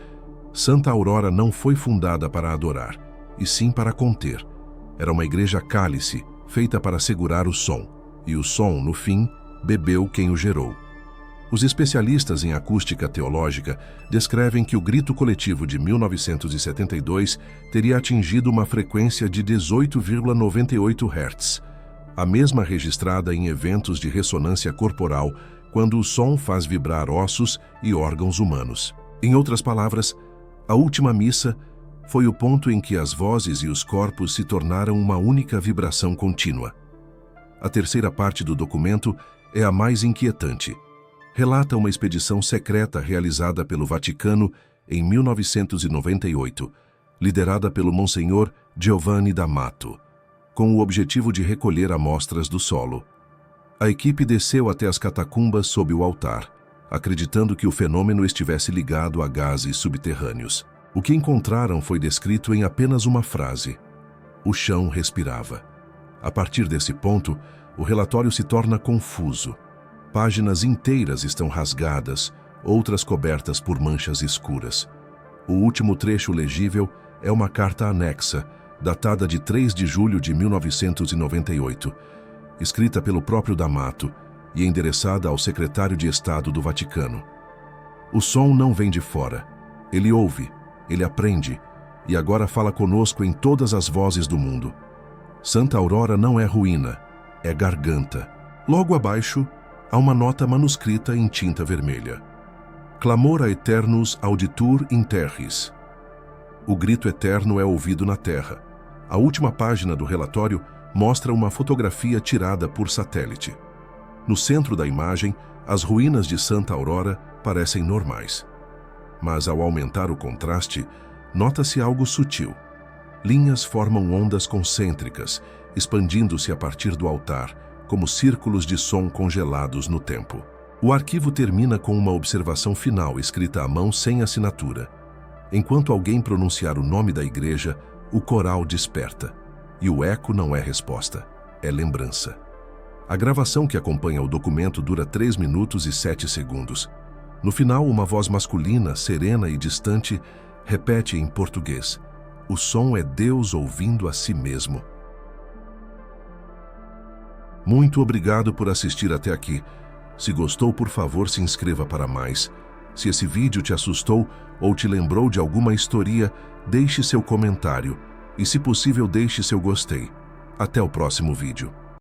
Santa Aurora não foi fundada para adorar, e sim para conter. Era uma igreja cálice, feita para segurar o som, e o som, no fim, bebeu quem o gerou. Os especialistas em acústica teológica descrevem que o grito coletivo de 1972 teria atingido uma frequência de 18,98 Hz, a mesma registrada em eventos de ressonância corporal, quando o som faz vibrar ossos e órgãos humanos. Em outras palavras, a última missa foi o ponto em que as vozes e os corpos se tornaram uma única vibração contínua. A terceira parte do documento é a mais inquietante. Relata uma expedição secreta realizada pelo Vaticano em 1998, liderada pelo Monsenhor Giovanni D'Amato, com o objetivo de recolher amostras do solo. A equipe desceu até as catacumbas sob o altar, acreditando que o fenômeno estivesse ligado a gases subterrâneos. O que encontraram foi descrito em apenas uma frase: o chão respirava. A partir desse ponto, o relatório se torna confuso. Páginas inteiras estão rasgadas, outras cobertas por manchas escuras. O último trecho legível é uma carta anexa, datada de 3 de julho de 1998, escrita pelo próprio D'Amato e endereçada ao secretário de Estado do Vaticano. O som não vem de fora. Ele ouve, ele aprende, e agora fala conosco em todas as vozes do mundo. Santa Aurora não é ruína, é garganta. Logo abaixo, há uma nota manuscrita em tinta vermelha. Clamor aeternus auditur in terris. O grito eterno é ouvido na terra. A última página do relatório mostra uma fotografia tirada por satélite. No centro da imagem, as ruínas de Santa Aurora parecem normais. Mas ao aumentar o contraste, nota-se algo sutil. Linhas formam ondas concêntricas, expandindo-se a partir do altar, como círculos de som congelados no tempo. O arquivo termina com uma observação final escrita à mão sem assinatura. Enquanto alguém pronunciar o nome da igreja, o coral desperta. E o eco não é resposta, é lembrança. A gravação que acompanha o documento dura 3 minutos e 7 segundos. No final, uma voz masculina, serena e distante, repete em português: o som é Deus ouvindo a si mesmo. Muito obrigado por assistir até aqui. Se gostou, por favor, se inscreva para mais. Se esse vídeo te assustou ou te lembrou de alguma história, deixe seu comentário e, se possível, deixe seu gostei. Até o próximo vídeo.